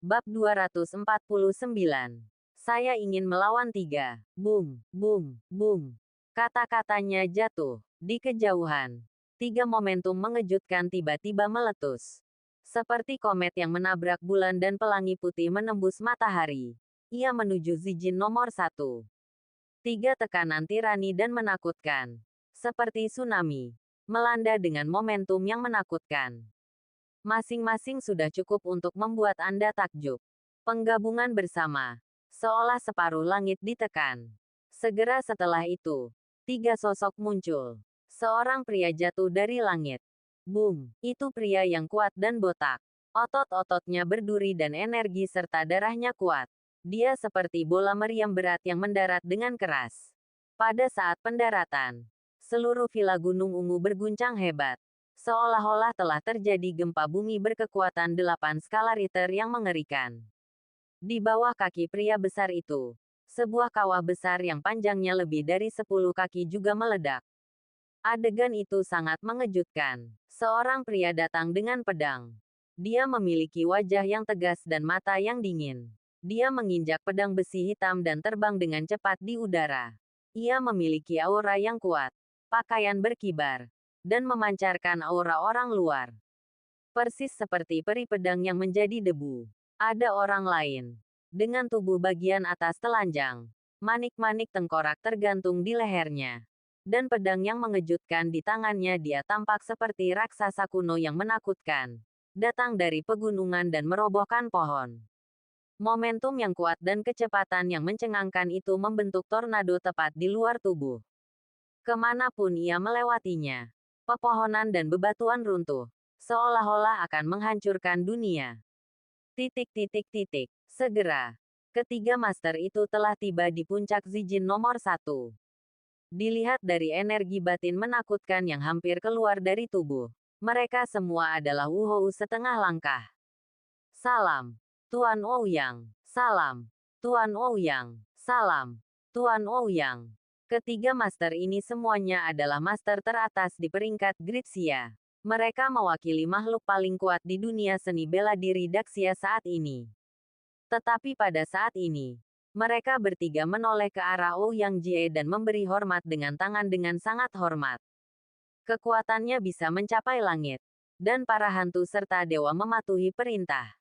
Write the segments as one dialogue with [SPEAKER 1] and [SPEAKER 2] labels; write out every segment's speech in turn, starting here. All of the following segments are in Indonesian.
[SPEAKER 1] Bab 249. Saya ingin melawan tiga. Bung, bung, bung. Kata-katanya jatuh. Di kejauhan, tiga momentum mengejutkan tiba-tiba meletus. Seperti komet yang menabrak bulan dan pelangi putih menembus matahari. Ia menuju Zijin nomor 1. Tiga tekanan tirani dan menakutkan. Seperti tsunami. Melanda dengan momentum yang menakutkan. Masing-masing sudah cukup untuk membuat Anda takjub. Penggabungan bersama. Seolah separuh langit ditekan. Segera setelah itu, tiga sosok muncul. Seorang pria jatuh dari langit. Boom, itu pria yang kuat dan botak. Otot-ototnya berduri dan energi serta darahnya kuat. Dia seperti bola meriam berat yang mendarat dengan keras. Pada saat pendaratan, seluruh villa Gunung Ungu berguncang hebat. Seolah-olah telah terjadi gempa bumi berkekuatan 8 skala Richter yang mengerikan. Di bawah kaki pria besar itu, sebuah kawah besar yang panjangnya lebih dari 10 kaki juga meledak. Adegan itu sangat mengejutkan. Seorang pria datang dengan pedang. Dia memiliki wajah yang tegas dan mata yang dingin. Dia menginjak pedang besi hitam dan terbang dengan cepat di udara. Ia memiliki aura yang kuat, pakaian berkibar, dan memancarkan aura orang luar. Persis seperti peri pedang yang menjadi debu. Ada orang lain. Dengan tubuh bagian atas telanjang. Manik-manik tengkorak tergantung di lehernya. Dan pedang yang mengejutkan di tangannya, dia tampak seperti raksasa kuno yang menakutkan. Datang dari pegunungan dan merobohkan pohon. Momentum yang kuat dan kecepatan yang mencengangkan itu membentuk tornado tepat di luar tubuh. Kemanapun ia melewatinya, pepohonan dan bebatuan runtuh, seolah-olah akan menghancurkan dunia. Segera, ketiga master itu telah tiba di puncak Zijin nomor 1. Dilihat dari energi batin menakutkan yang hampir keluar dari tubuh, mereka semua adalah Wuhou setengah langkah. Salam, Tuan Ouyang. Salam, Tuan Ouyang. Salam, Tuan Ouyang. Ketiga master ini semuanya adalah master teratas di peringkat Gritsia. Mereka mewakili makhluk paling kuat di dunia seni bela diri Daxia saat ini. Tetapi pada saat ini, mereka bertiga menoleh ke arah Ouyang Jie dan memberi hormat dengan tangan dengan sangat hormat. Kekuatannya bisa mencapai langit, dan para hantu serta dewa mematuhi perintah.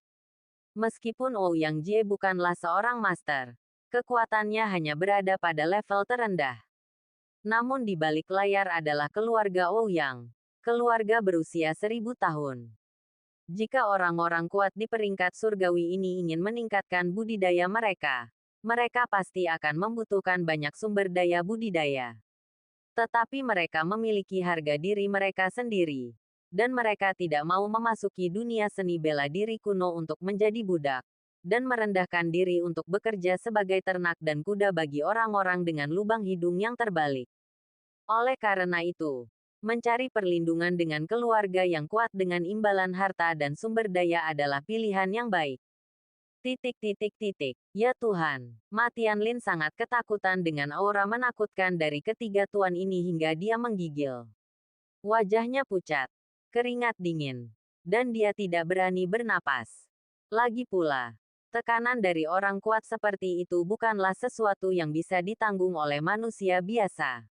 [SPEAKER 1] Meskipun Ouyang Jie bukanlah seorang master, kekuatannya hanya berada pada level terendah. Namun di balik layar adalah keluarga Ouyang, keluarga berusia 1000 tahun. Jika orang-orang kuat di peringkat surgawi ini ingin meningkatkan budidaya mereka, mereka pasti akan membutuhkan banyak sumber daya budidaya. Tetapi mereka memiliki harga diri mereka sendiri. Dan mereka tidak mau memasuki dunia seni bela diri kuno untuk menjadi budak, dan merendahkan diri untuk bekerja sebagai ternak dan kuda bagi orang-orang dengan lubang hidung yang terbalik. Oleh karena itu, mencari perlindungan dengan keluarga yang kuat dengan imbalan harta dan sumber daya adalah pilihan yang baik. Ya Tuhan, Ma Tianlin sangat ketakutan dengan aura menakutkan dari ketiga tuan ini hingga dia menggigil. Wajahnya pucat, keringat dingin, dan dia tidak berani bernapas. Lagi pula, tekanan dari orang kuat seperti itu bukanlah sesuatu yang bisa ditanggung oleh manusia biasa.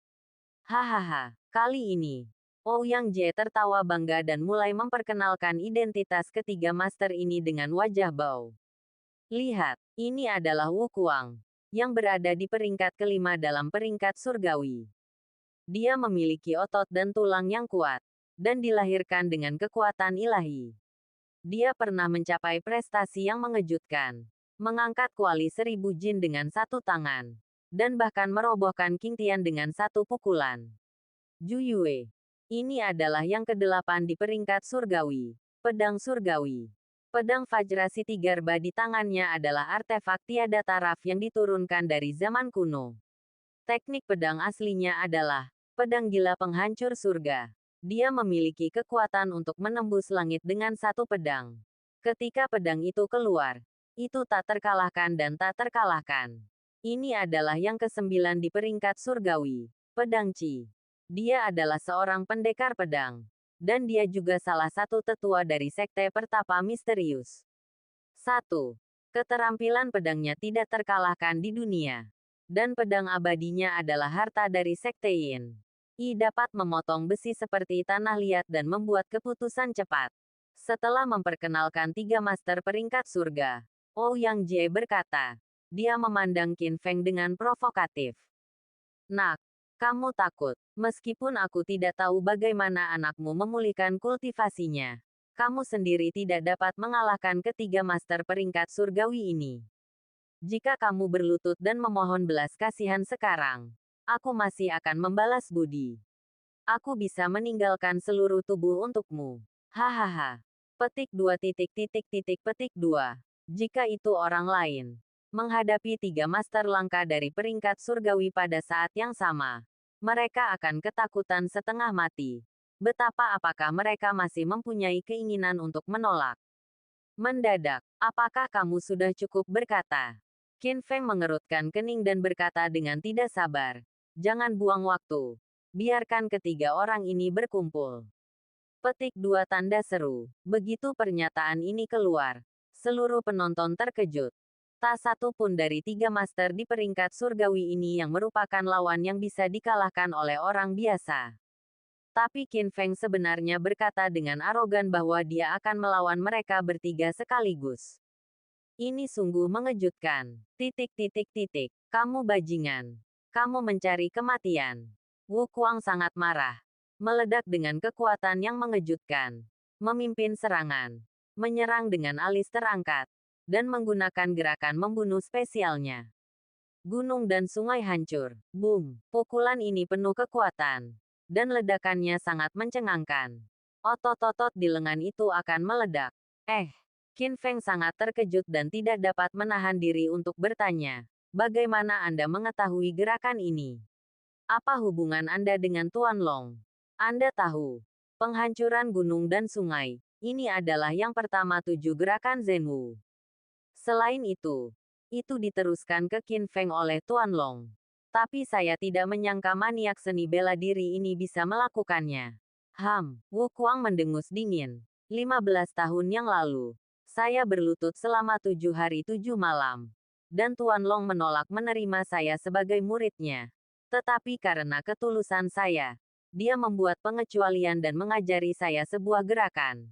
[SPEAKER 1] Hahaha, kali ini, Ouyang Jie tertawa bangga dan mulai memperkenalkan identitas ketiga master ini dengan wajah bau. Lihat, ini adalah Wu Kuang, yang berada di peringkat kelima dalam peringkat surgawi. Dia memiliki otot dan tulang yang kuat, dan dilahirkan dengan kekuatan ilahi. Dia pernah mencapai prestasi yang mengejutkan, mengangkat kuali 1000 jin dengan satu tangan, dan bahkan merobohkan King Tian dengan satu pukulan. Ju Yue. Ini adalah yang ke-8 di peringkat surgawi. Pedang surgawi. Pedang Vajra Siti Garba di tangannya adalah artefak tiada taraf yang diturunkan dari zaman kuno. Teknik pedang aslinya adalah pedang gila penghancur surga. Dia memiliki kekuatan untuk menembus langit dengan satu pedang. Ketika pedang itu keluar, itu tak terkalahkan dan tak terkalahkan. Ini adalah yang ke-9 di peringkat surgawi, pedang Qi. Dia adalah seorang pendekar pedang. Dan dia juga salah satu tetua dari sekte pertapa misterius. 1. Keterampilan pedangnya tidak terkalahkan di dunia. Dan pedang abadinya adalah harta dari Sekte Yin. I dapat memotong besi seperti tanah liat dan membuat keputusan cepat. Setelah memperkenalkan 3 master peringkat surga, Ouyang Jie berkata. Dia memandang Qin Feng dengan provokatif. Nak, kamu takut. Meskipun aku tidak tahu bagaimana anakmu memulihkan kultivasinya. Kamu sendiri tidak dapat mengalahkan ketiga master peringkat surgawi ini. Jika kamu berlutut dan memohon belas kasihan sekarang, aku masih akan membalas budi. Aku bisa meninggalkan seluruh tubuh untukmu. Hahaha. Petik 2. Jika itu orang lain. Menghadapi 3 master langka dari peringkat surgawi pada saat yang sama. Mereka akan ketakutan setengah mati. Betapa apakah mereka masih mempunyai keinginan untuk menolak? Mendadak, apakah kamu sudah cukup berkata? Qin Feng mengerutkan kening dan berkata dengan tidak sabar. Jangan buang waktu. Biarkan ketiga orang ini berkumpul. Petik 2 tanda seru. Begitu pernyataan ini keluar, seluruh penonton terkejut. Tak satu pun dari 3 master di peringkat surgawi ini yang merupakan lawan yang bisa dikalahkan oleh orang biasa. Tapi Qin Feng sebenarnya berkata dengan arogan bahwa dia akan melawan mereka bertiga sekaligus. Ini sungguh mengejutkan. Kamu bajingan. Kamu mencari kematian. Wu Kuang sangat marah. Meledak dengan kekuatan yang mengejutkan. Memimpin serangan. Menyerang dengan alis terangkat. Dan menggunakan gerakan membunuh spesialnya. Gunung dan sungai hancur. Boom. Pukulan ini penuh kekuatan. Dan ledakannya sangat mencengangkan. Otot-otot di lengan itu akan meledak. Qin Feng sangat terkejut dan tidak dapat menahan diri untuk bertanya. Bagaimana Anda mengetahui gerakan ini? Apa hubungan Anda dengan Tuan Long? Anda tahu. Penghancuran gunung dan sungai. Ini adalah yang pertama 7 gerakan Zenwu. Selain itu diteruskan ke Qin Feng oleh Tuan Long. Tapi saya tidak menyangka maniak seni bela diri ini bisa melakukannya. Wu Kuang mendengus dingin. 15 tahun yang lalu, saya berlutut selama 7 hari 7 malam. Dan Tuan Long menolak menerima saya sebagai muridnya. Tetapi karena ketulusan saya, dia membuat pengecualian dan mengajari saya sebuah gerakan.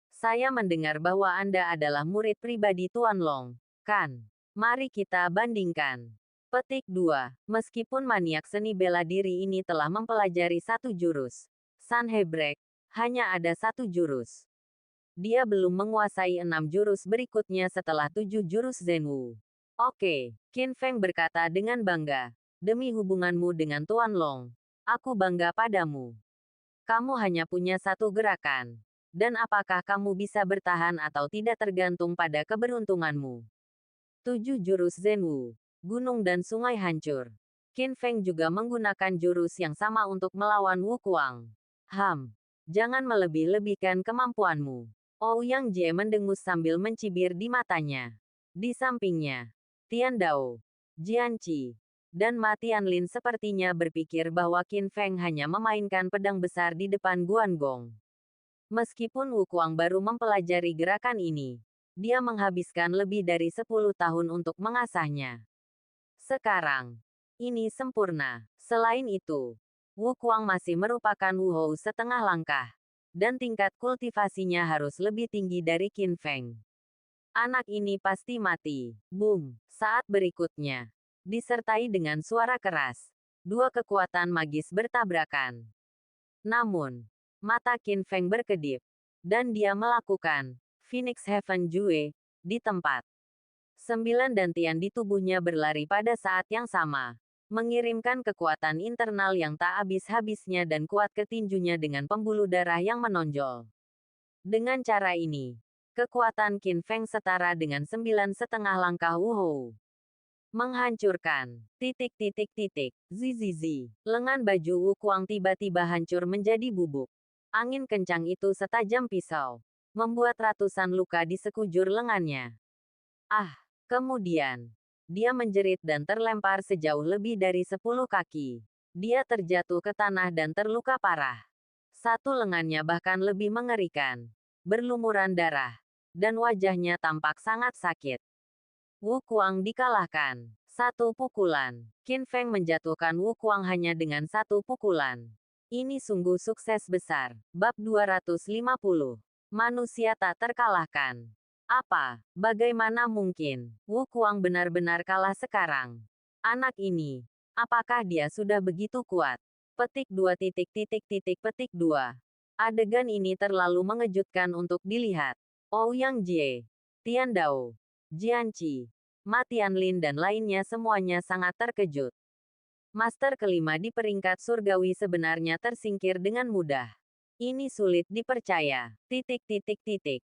[SPEAKER 1] Saya mendengar bahwa Anda adalah murid pribadi Tuan Long, kan? Mari kita bandingkan. Petik 2. Meskipun maniak seni bela diri ini telah mempelajari 1 jurus, San Hebrek, hanya ada 1 jurus. Dia belum menguasai 6 jurus berikutnya setelah 7 jurus Zenwu. Oke, Qin Feng berkata dengan bangga. Demi hubunganmu dengan Tuan Long, aku bangga padamu. Kamu hanya punya 1 gerakan. Dan apakah kamu bisa bertahan atau tidak tergantung pada keberuntunganmu. 7 jurus Zenwu. Gunung dan sungai hancur. Qin Feng juga menggunakan jurus yang sama untuk melawan Wu Kuang. Jangan melebih-lebihkan kemampuanmu. Ouyang Jie mendengus sambil mencibir di matanya. Di sampingnya, Tian Dao, Jian Qi, dan Ma Tianlin sepertinya berpikir bahwa Qin Feng hanya memainkan pedang besar di depan Guanggong. Meskipun Wu Kuang baru mempelajari gerakan ini, dia menghabiskan lebih dari 10 tahun untuk mengasahnya. Sekarang, ini sempurna. Selain itu, Wu Kuang masih merupakan Wu Hou setengah langkah. Dan tingkat kultivasinya harus lebih tinggi dari Qin Feng. Anak ini pasti mati. Boom. Saat berikutnya, disertai dengan suara keras, 2 kekuatan magis bertabrakan. Namun, mata Qin Feng berkedip. Dan dia melakukan Phoenix Heaven Jue di tempat. 9 dantian di tubuhnya berlari pada saat yang sama. Mengirimkan kekuatan internal yang tak habis-habisnya dan kuat ke tinjunya dengan pembuluh darah yang menonjol. Dengan cara ini, kekuatan Qin Feng setara dengan 9,5 langkah Wu Hou. Menghancurkan. Zizizi. Lengan baju Wu Kuang tiba-tiba hancur menjadi bubuk. Angin kencang itu setajam pisau. Membuat ratusan luka di sekujur lengannya. Kemudian, dia menjerit dan terlempar sejauh lebih dari 10 kaki. Dia terjatuh ke tanah dan terluka parah. 1 lengannya bahkan lebih mengerikan. Berlumuran darah. dan wajahnya tampak sangat sakit. Wu Kuang dikalahkan. Satu pukulan. Qin Feng menjatuhkan Wu Kuang hanya dengan satu pukulan. Ini sungguh sukses besar. Bab 250. Manusia tak terkalahkan. Apa? Bagaimana mungkin? Wu Kuang benar-benar kalah sekarang. Anak ini. Apakah dia sudah begitu kuat? Petik 2 petik 2. Adegan ini terlalu mengejutkan untuk dilihat. Ouyang Jie, Tian Dao, Jian Qi, Ma Tianlin dan lainnya semuanya sangat terkejut. Master kelima di peringkat surgawi sebenarnya tersingkir dengan mudah. Ini sulit dipercaya.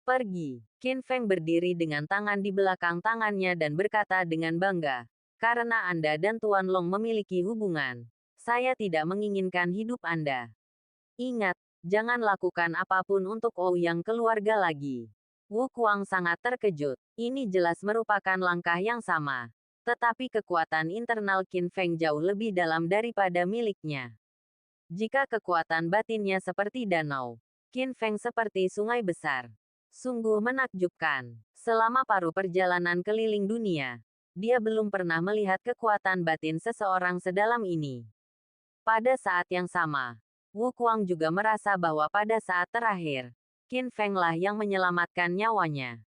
[SPEAKER 1] Pergi. Qin Feng berdiri dengan tangan di belakang tangannya dan berkata dengan bangga. Karena Anda dan Tuan Long memiliki hubungan, saya tidak menginginkan hidup Anda. Ingat, jangan lakukan apapun untuk Ouyang keluarga lagi. Wu Kuang sangat terkejut. Ini jelas merupakan langkah yang sama. Tetapi kekuatan internal Qin Feng jauh lebih dalam daripada miliknya. Jika kekuatan batinnya seperti danau, Qin Feng seperti sungai besar. Sungguh menakjubkan. Selama paruh perjalanan keliling dunia, dia belum pernah melihat kekuatan batin seseorang sedalam ini. Pada saat yang sama, Wu Kuang juga merasa bahwa pada saat terakhir, Qin Feng lah yang menyelamatkan nyawanya.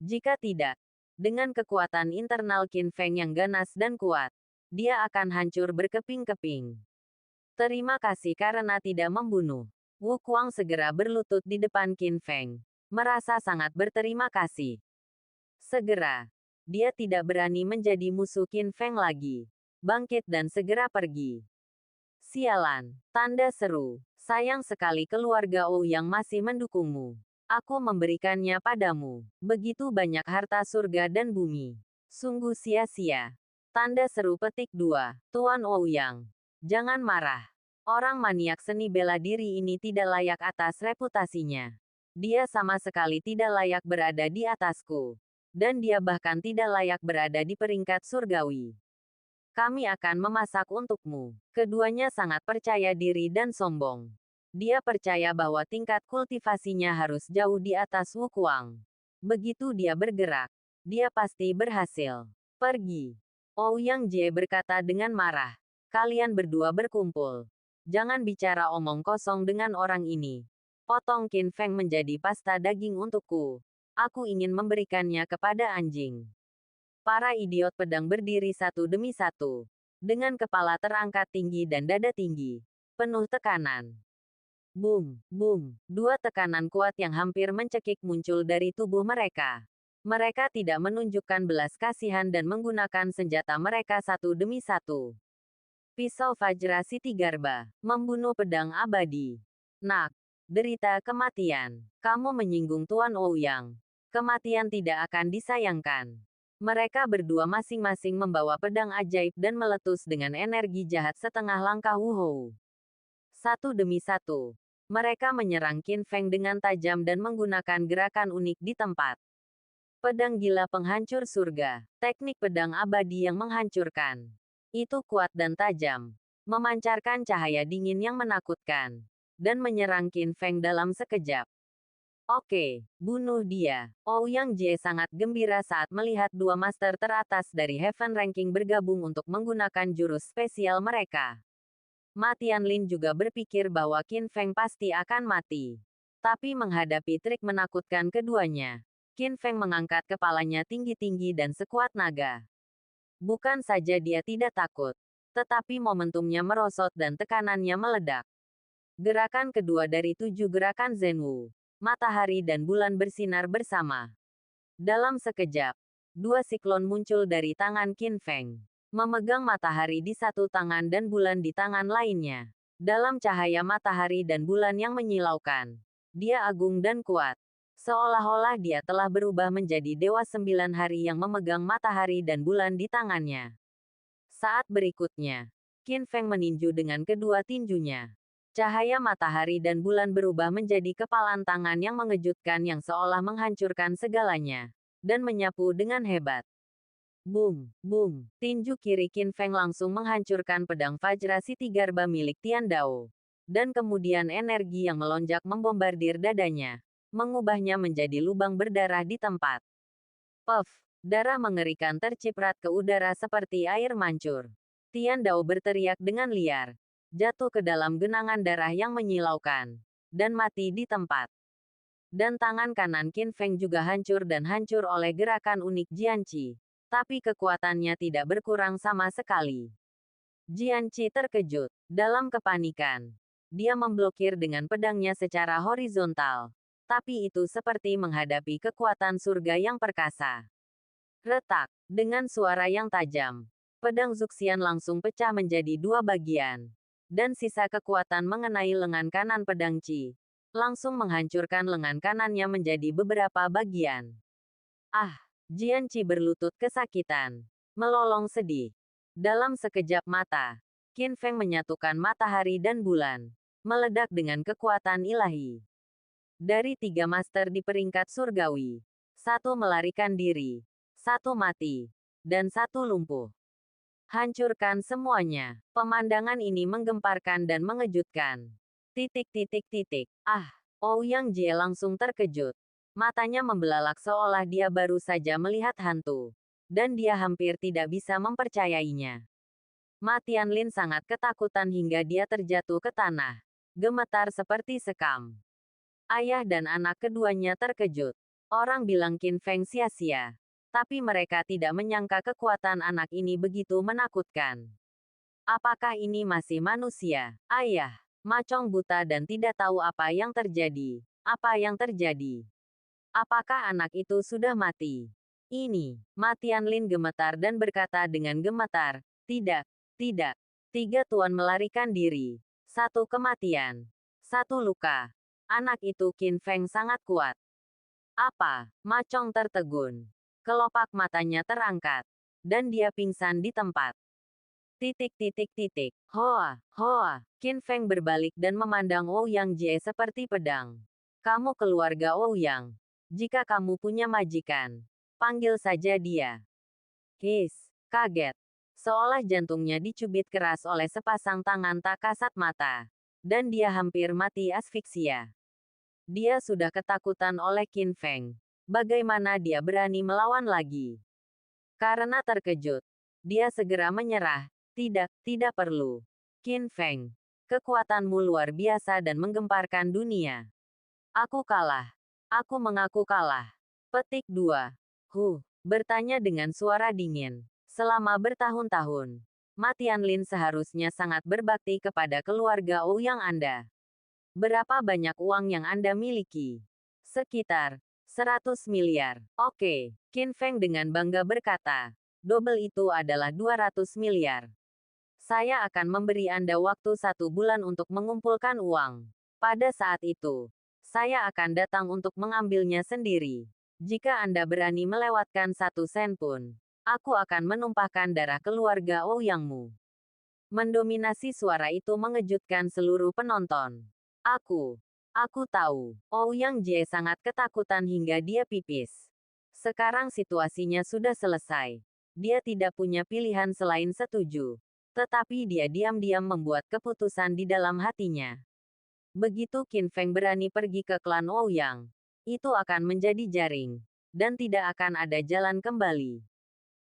[SPEAKER 1] Jika tidak, dengan kekuatan internal Qin Feng yang ganas dan kuat, dia akan hancur berkeping-keping. Terima kasih karena tidak membunuh. Wu Kuang segera berlutut di depan Qin Feng, merasa sangat berterima kasih. Segera, dia tidak berani menjadi musuh Qin Feng lagi. Bangkit dan segera pergi. Sialan, tanda seru. Sayang sekali keluarga Ouyang masih mendukungmu. Aku memberikannya padamu. Begitu banyak harta surga dan bumi. Sungguh sia-sia. Tanda seru petik 2. Tuan Ouyang. Jangan marah. Orang maniak seni bela diri ini tidak layak atas reputasinya. Dia sama sekali tidak layak berada di atasku. Dan dia bahkan tidak layak berada di peringkat surgawi. Kami akan memasak untukmu. Keduanya sangat percaya diri dan sombong. Dia percaya bahwa tingkat kultivasinya harus jauh di atas Wu Kuang. Begitu dia bergerak, dia pasti berhasil. Pergi. Ouyang Jie berkata dengan marah. Kalian berdua berkumpul. Jangan bicara omong kosong dengan orang ini. Potong Qin Feng menjadi pasta daging untukku. Aku ingin memberikannya kepada anjing. Para idiot pedang berdiri satu demi satu. Dengan kepala terangkat tinggi dan dada tinggi. Penuh tekanan. Boom, boom. Dua tekanan kuat yang hampir mencekik muncul dari tubuh mereka. Mereka tidak menunjukkan belas kasihan dan menggunakan senjata mereka satu demi satu. Pisau Vajra Siti Garba. Membunuh pedang abadi. Nak. Derita kematian. Kamu menyinggung Tuan Ouyang. Kematian tidak akan disayangkan. Mereka berdua masing-masing membawa pedang ajaib dan meletus dengan energi jahat setengah langkah Wuhou. Satu demi satu. Mereka menyerang Qin Feng dengan tajam dan menggunakan gerakan unik di tempat. Pedang gila penghancur surga. Teknik pedang abadi yang menghancurkan. Itu kuat dan tajam. Memancarkan cahaya dingin yang menakutkan. Dan menyerang Qin Feng dalam sekejap. Oke, bunuh dia. Ouyang Jie sangat gembira saat melihat dua master teratas dari Heaven Ranking bergabung untuk menggunakan jurus spesial mereka. Ma Tianlin juga berpikir bahwa Qin Feng pasti akan mati. Tapi menghadapi trik menakutkan keduanya, Qin Feng mengangkat kepalanya tinggi-tinggi dan sekuat naga. Bukan saja dia tidak takut, tetapi momentumnya merosot dan tekanannya meledak. Gerakan kedua dari 7 gerakan Zenwu. Matahari dan bulan bersinar bersama. Dalam sekejap, dua siklon muncul dari tangan Qin Feng. Memegang matahari di satu tangan dan bulan di tangan lainnya. Dalam cahaya matahari dan bulan yang menyilaukan, dia agung dan kuat. Seolah-olah dia telah berubah menjadi Dewa 9 hari yang memegang matahari dan bulan di tangannya. Saat berikutnya, Qin Feng meninju dengan kedua tinjunya. Cahaya matahari dan bulan berubah menjadi kepalan tangan yang mengejutkan yang seolah menghancurkan segalanya. Dan menyapu dengan hebat. Boom, boom. Tinju kiri Qin Feng langsung menghancurkan pedang Vajra Siti Garba milik Tian Dao. Dan kemudian energi yang melonjak membombardir dadanya. mengubahnya menjadi lubang berdarah di tempat. Puff! Darah mengerikan terciprat ke udara seperti air mancur. Tian Dao berteriak dengan liar, jatuh ke dalam genangan darah yang menyilaukan, dan mati di tempat. Dan tangan kanan Qin Feng juga hancur dan hancur oleh gerakan unik Jianqi. Tapi kekuatannya tidak berkurang sama sekali. Jianqi terkejut. Dalam kepanikan, dia memblokir dengan pedangnya secara horizontal. Tapi itu seperti menghadapi kekuatan surga yang perkasa. Retak, dengan suara yang tajam. Pedang Zuxian langsung pecah menjadi dua bagian. Dan sisa kekuatan mengenai lengan kanan pedang Qi. Langsung menghancurkan lengan kanannya menjadi beberapa bagian. Ah! Jianqi berlutut kesakitan. Melolong sedih. Dalam sekejap mata, Qin Feng menyatukan matahari dan bulan. Meledak dengan kekuatan ilahi. Dari 3 master di peringkat surgawi, 1 melarikan diri, 1 mati, dan 1 lumpuh. Hancurkan semuanya. Pemandangan ini menggemparkan dan mengejutkan. Ah! Ouyang Jie langsung terkejut. Matanya membelalak seolah dia baru saja melihat hantu. Dan dia hampir tidak bisa mempercayainya. Ma Tianlin sangat ketakutan hingga dia terjatuh ke tanah. Gemetar seperti sekam. Ayah dan anak keduanya terkejut. Orang bilang Qin Feng sia-sia. Tapi mereka tidak menyangka kekuatan anak ini begitu menakutkan. Apakah ini masih manusia? Ayah, Ma Chong buta dan tidak tahu apa yang terjadi. Apa yang terjadi? Apakah anak itu sudah mati? Ini, Ma Tianlin gemetar dan berkata dengan gemetar, tidak, tidak. 3 tuan melarikan diri. 1 kematian. 1 luka. Anak itu Qin Feng sangat kuat. Apa? Ma Chong tertegun. Kelopak matanya terangkat. Dan dia pingsan di tempat. Hoa, hoa. Qin Feng berbalik dan memandang Ouyang Jie seperti pedang. Kamu keluarga Ouyang. Jika kamu punya majikan, panggil saja dia. His, kaget. Seolah jantungnya dicubit keras oleh sepasang tangan tak kasat mata. Dan dia hampir mati asfiksia. Dia sudah ketakutan oleh Qin Feng. Bagaimana dia berani melawan lagi? Karena terkejut, dia segera menyerah. Tidak, tidak perlu. Qin Feng, kekuatanmu luar biasa dan menggemparkan dunia. Aku kalah. Aku mengaku kalah. Petik 2. Bertanya dengan suara dingin. Selama bertahun-tahun, Ma Tianlin seharusnya sangat berbakti kepada keluarga Ouyang Anda. Berapa banyak uang yang Anda miliki? Sekitar 100 miliar. Oke, Qin Feng dengan bangga berkata. Double itu adalah 200 miliar. Saya akan memberi Anda waktu 1 bulan untuk mengumpulkan uang. Pada saat itu, saya akan datang untuk mengambilnya sendiri. Jika Anda berani melewatkan 1 sen pun, aku akan menumpahkan darah keluarga Ouyangmu. Mendominasi suara itu mengejutkan seluruh penonton. Aku tahu, Ouyang Jie sangat ketakutan hingga dia pipis. Sekarang situasinya sudah selesai. Dia tidak punya pilihan selain setuju. Tetapi dia diam-diam membuat keputusan di dalam hatinya. Begitu Qin Feng berani pergi ke klan Ouyang, itu akan menjadi jaring. Dan tidak akan ada jalan kembali.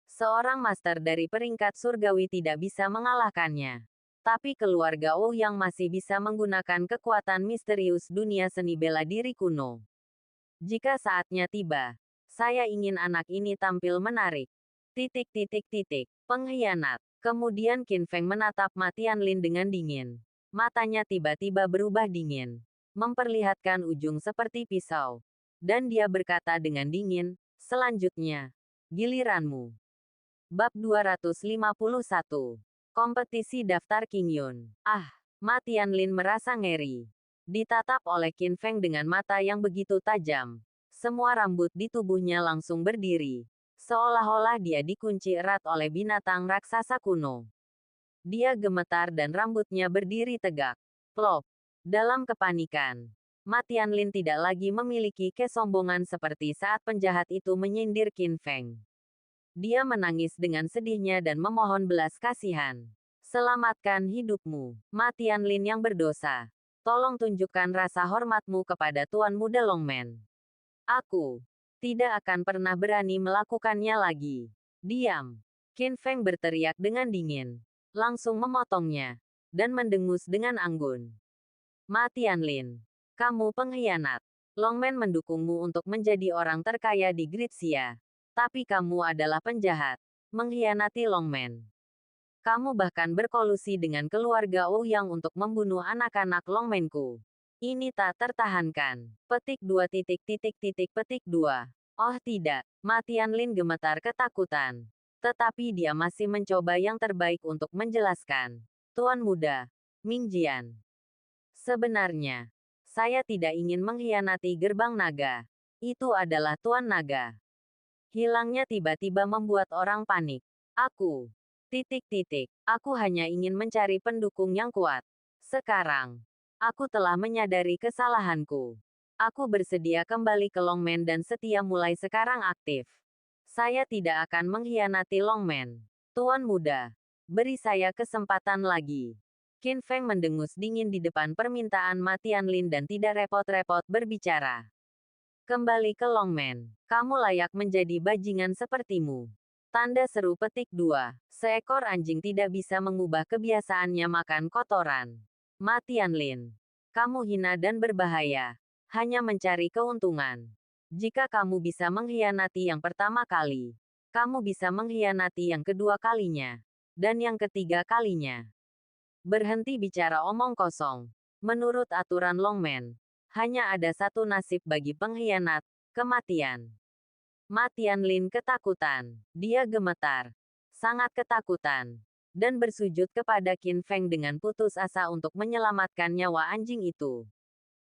[SPEAKER 1] Seorang master dari peringkat surgawi tidak bisa mengalahkannya. Tapi keluarga Ouyang masih bisa menggunakan kekuatan misterius dunia seni bela diri kuno. Jika saatnya tiba, saya ingin anak ini tampil menarik. Pengkhianat. Kemudian Qin Feng menatap Ma Tianlin dengan dingin. Matanya tiba-tiba berubah dingin. Memperlihatkan ujung seperti pisau. Dan dia berkata dengan dingin, selanjutnya, giliranmu. Bab 251. Kompetisi daftar Qingyun. Ma Tianlin merasa ngeri. Ditatap oleh Qin Feng dengan mata yang begitu tajam. Semua rambut di tubuhnya langsung berdiri. Seolah-olah dia dikunci erat oleh binatang raksasa kuno. Dia gemetar dan rambutnya berdiri tegak. Plop. Dalam kepanikan, Ma Tianlin tidak lagi memiliki kesombongan seperti saat penjahat itu menyindir Qin Feng. Dia menangis dengan sedihnya dan memohon belas kasihan. Selamatkan hidupmu, Ma Tianlin yang berdosa. Tolong tunjukkan rasa hormatmu kepada Tuan Muda Longman. Aku tidak akan pernah berani melakukannya lagi. Diam. Qin Feng berteriak dengan dingin. Langsung memotongnya. Dan mendengus dengan anggun. Ma Tianlin. Kamu pengkhianat. Longman mendukungmu untuk menjadi orang terkaya di Gritsia. Tapi kamu adalah penjahat. Mengkhianati Longman. Kamu bahkan berkolusi dengan keluarga Ouyang untuk membunuh anak-anak Longmanku. Ini tak tertahankan. Petik 2. Oh tidak. Ma Tianlin gemetar ketakutan. Tetapi dia masih mencoba yang terbaik untuk menjelaskan. Tuan Muda, Ming Jian. Sebenarnya, saya tidak ingin mengkhianati gerbang naga. Itu adalah Tuan Naga. Hilangnya tiba-tiba membuat orang panik. Aku. Aku hanya ingin mencari pendukung yang kuat. Sekarang, aku telah menyadari kesalahanku. Aku bersedia kembali ke Longman dan setia mulai sekarang aktif. Saya tidak akan mengkhianati Longman. Tuan Muda, beri saya kesempatan lagi. Qin Feng mendengus dingin di depan permintaan Ma Tianlin dan tidak repot-repot berbicara. Kembali ke Longman. Kamu layak menjadi bajingan sepertimu. Tanda seru petik 2. Seekor anjing tidak bisa mengubah kebiasaannya makan kotoran. Ma Tianlin. Kamu hina dan berbahaya. Hanya mencari keuntungan. Jika kamu bisa mengkhianati yang pertama kali, kamu bisa mengkhianati yang kedua kalinya. Dan yang ketiga kalinya. Berhenti bicara omong kosong. Menurut aturan Longman, hanya ada satu nasib bagi pengkhianat, kematian. Ma Tianlin ketakutan. Dia gemetar. Sangat ketakutan. Dan bersujud kepada Qin Feng dengan putus asa untuk menyelamatkan nyawa anjing itu.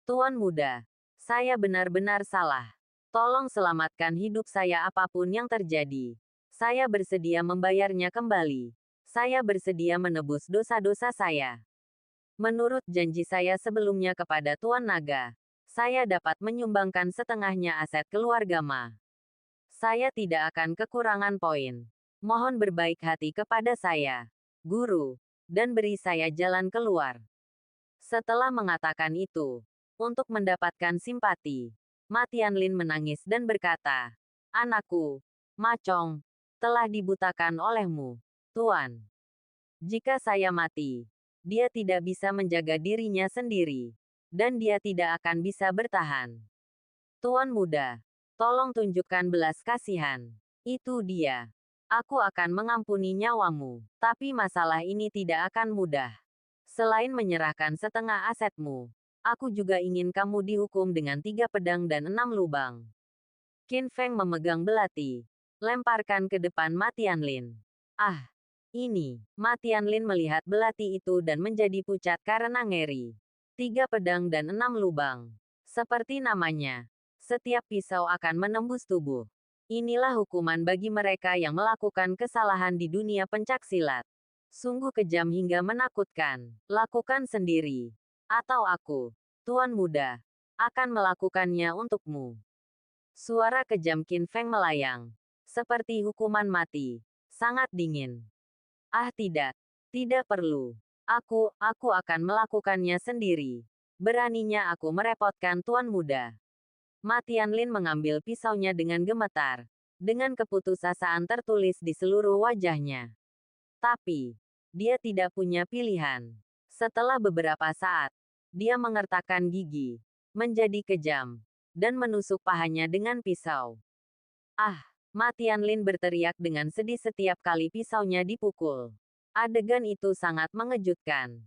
[SPEAKER 1] Tuan Muda, saya benar-benar salah. Tolong selamatkan hidup saya apapun yang terjadi. Saya bersedia membayarnya kembali. Saya bersedia menebus dosa-dosa saya. Menurut janji saya sebelumnya kepada Tuan Naga, saya dapat menyumbangkan setengahnya aset keluarga Ma. Saya tidak akan kekurangan poin. Mohon berbaik hati kepada saya, Guru, dan beri saya jalan keluar. Setelah mengatakan itu, untuk mendapatkan simpati, Ma Tianlin menangis dan berkata, "Anakku, Ma Chong, telah dibutakan olehmu, Tuan. Jika saya mati, dia tidak bisa menjaga dirinya sendiri. Dan dia tidak akan bisa bertahan. Tuan Muda, tolong tunjukkan belas kasihan. Itu dia. Aku akan mengampuni nyawamu. Tapi masalah ini tidak akan mudah. Selain menyerahkan setengah asetmu, aku juga ingin kamu dihukum dengan 3 pedang dan 6 lubang." Qin Feng memegang belati. Lemparkan ke depan Ma Tianlin. Ah! Ini, Ma Tianlin melihat belati itu dan menjadi pucat karena ngeri. 3 pedang dan 6 lubang. Seperti namanya, setiap pisau akan menembus tubuh. Inilah hukuman bagi mereka yang melakukan kesalahan di dunia pencaksilat. Sungguh kejam hingga menakutkan. Lakukan sendiri. Atau aku, Tuan Muda, akan melakukannya untukmu. Suara kejam Qin Feng melayang. Seperti hukuman mati. Sangat dingin. Ah tidak. Tidak perlu. Aku akan melakukannya sendiri. Beraninya aku merepotkan Tuan Muda. Ma Tianlin mengambil pisaunya dengan gemetar. Dengan keputusasaan tertulis di seluruh wajahnya. Tapi, dia tidak punya pilihan. Setelah beberapa saat, dia mengertakkan gigi. Menjadi kejam. Dan menusuk pahanya dengan pisau. Ah! Ma Tianlin berteriak dengan sedih setiap kali pisaunya dipukul. Adegan itu sangat mengejutkan.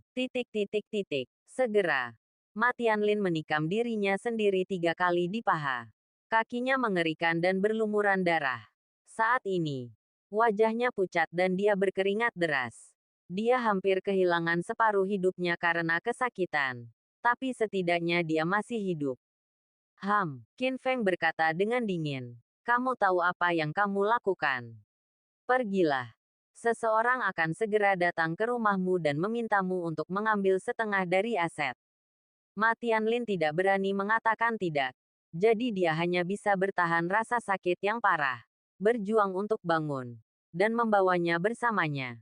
[SPEAKER 1] Segera, Ma Tianlin menikam dirinya sendiri 3 kali di paha. Kakinya mengerikan dan berlumuran darah. Saat ini, wajahnya pucat dan dia berkeringat deras. Dia hampir kehilangan separuh hidupnya karena kesakitan. Tapi setidaknya dia masih hidup. Qin Feng berkata dengan dingin. Kamu tahu apa yang kamu lakukan? Pergilah. Seseorang akan segera datang ke rumahmu dan memintamu untuk mengambil setengah dari aset. Ma Tianlin tidak berani mengatakan tidak. Jadi dia hanya bisa bertahan rasa sakit yang parah. Berjuang untuk bangun. Dan membawanya bersamanya.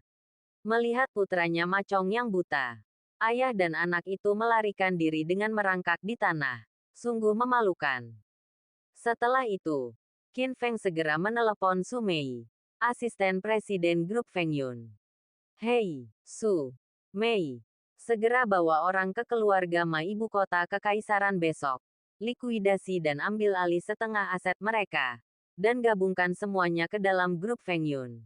[SPEAKER 1] Melihat putranya Ma Chong yang buta. Ayah dan anak itu melarikan diri dengan merangkak di tanah. Sungguh memalukan. Setelah itu, Qin Feng segera menelepon Su Mei, asisten presiden grup Feng Yun. Hei, Su Mei, segera bawa orang ke keluarga Ma ibu kota kekaisaran besok. Likuidasi dan ambil alih setengah aset mereka. Dan gabungkan semuanya ke dalam grup Feng Yun.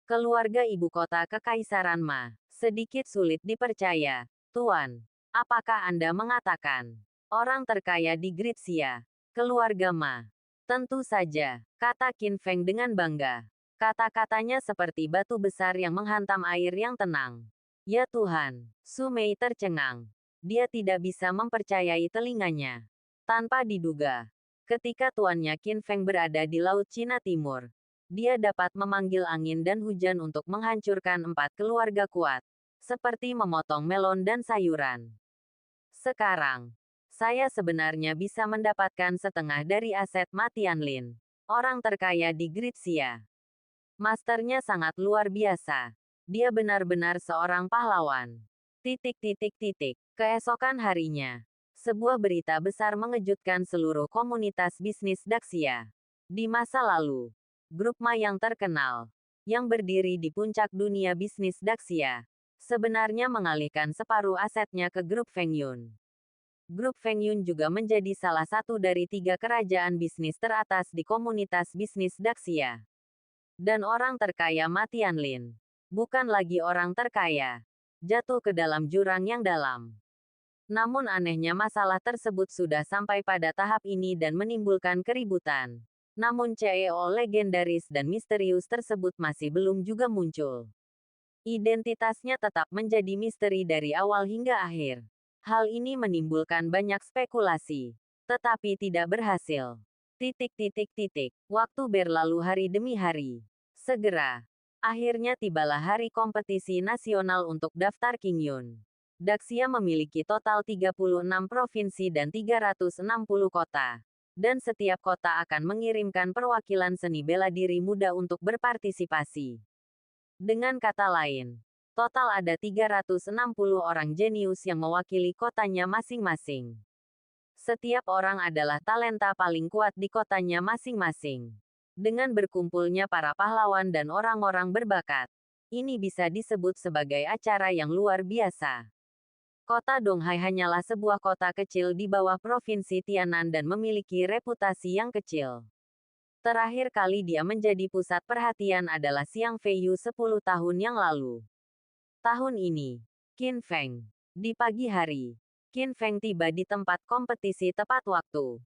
[SPEAKER 1] Keluarga ibu kota kekaisaran Ma. Sedikit sulit dipercaya, Tuan. Apakah Anda mengatakan orang terkaya di Gritsia? Keluarga Ma. Tentu saja, kata Qin Feng dengan bangga. Kata-katanya seperti batu besar yang menghantam air yang tenang. Ya Tuhan, Su Mei tercengang. Dia tidak bisa mempercayai telinganya. Tanpa diduga, ketika tuannya Qin Feng berada di Laut Cina Timur, dia dapat memanggil angin dan hujan untuk menghancurkan 4 keluarga kuat, seperti memotong melon dan sayuran. Sekarang, saya sebenarnya bisa mendapatkan setengah dari aset Ma Tianlin, orang terkaya di Gritsia. Masternya sangat luar biasa. Dia benar-benar seorang pahlawan. Keesokan harinya, sebuah berita besar mengejutkan seluruh komunitas bisnis Daxia. Di masa lalu, grup Ma yang terkenal, yang berdiri di puncak dunia bisnis Daxia, sebenarnya mengalihkan separuh asetnya ke grup Feng Yun. Grup Feng Yun juga menjadi salah satu dari 3 kerajaan bisnis teratas di komunitas bisnis Daxia. Dan orang terkaya Ma Tianlin, bukan lagi orang terkaya, jatuh ke dalam jurang yang dalam. Namun anehnya masalah tersebut sudah sampai pada tahap ini dan menimbulkan keributan. Namun CEO legendaris dan misterius tersebut masih belum juga muncul. Identitasnya tetap menjadi misteri dari awal hingga akhir. Hal ini menimbulkan banyak spekulasi, tetapi tidak berhasil. Waktu berlalu hari demi hari. Segera, akhirnya tibalah hari kompetisi nasional untuk daftar King Yun. Daxia memiliki total 36 provinsi dan 360 kota. Dan setiap kota akan mengirimkan perwakilan seni bela diri muda untuk berpartisipasi. Dengan kata lain, total ada 360 orang jenius yang mewakili kotanya masing-masing. Setiap orang adalah talenta paling kuat di kotanya masing-masing. Dengan berkumpulnya para pahlawan dan orang-orang berbakat, ini bisa disebut sebagai acara yang luar biasa. Kota Donghai hanyalah sebuah kota kecil di bawah provinsi Tianan dan memiliki reputasi yang kecil. Terakhir kali dia menjadi pusat perhatian adalah Xiang Feiyu 10 tahun yang lalu. Tahun ini, Qin Feng. Di pagi hari, Qin Feng tiba di tempat kompetisi tepat waktu.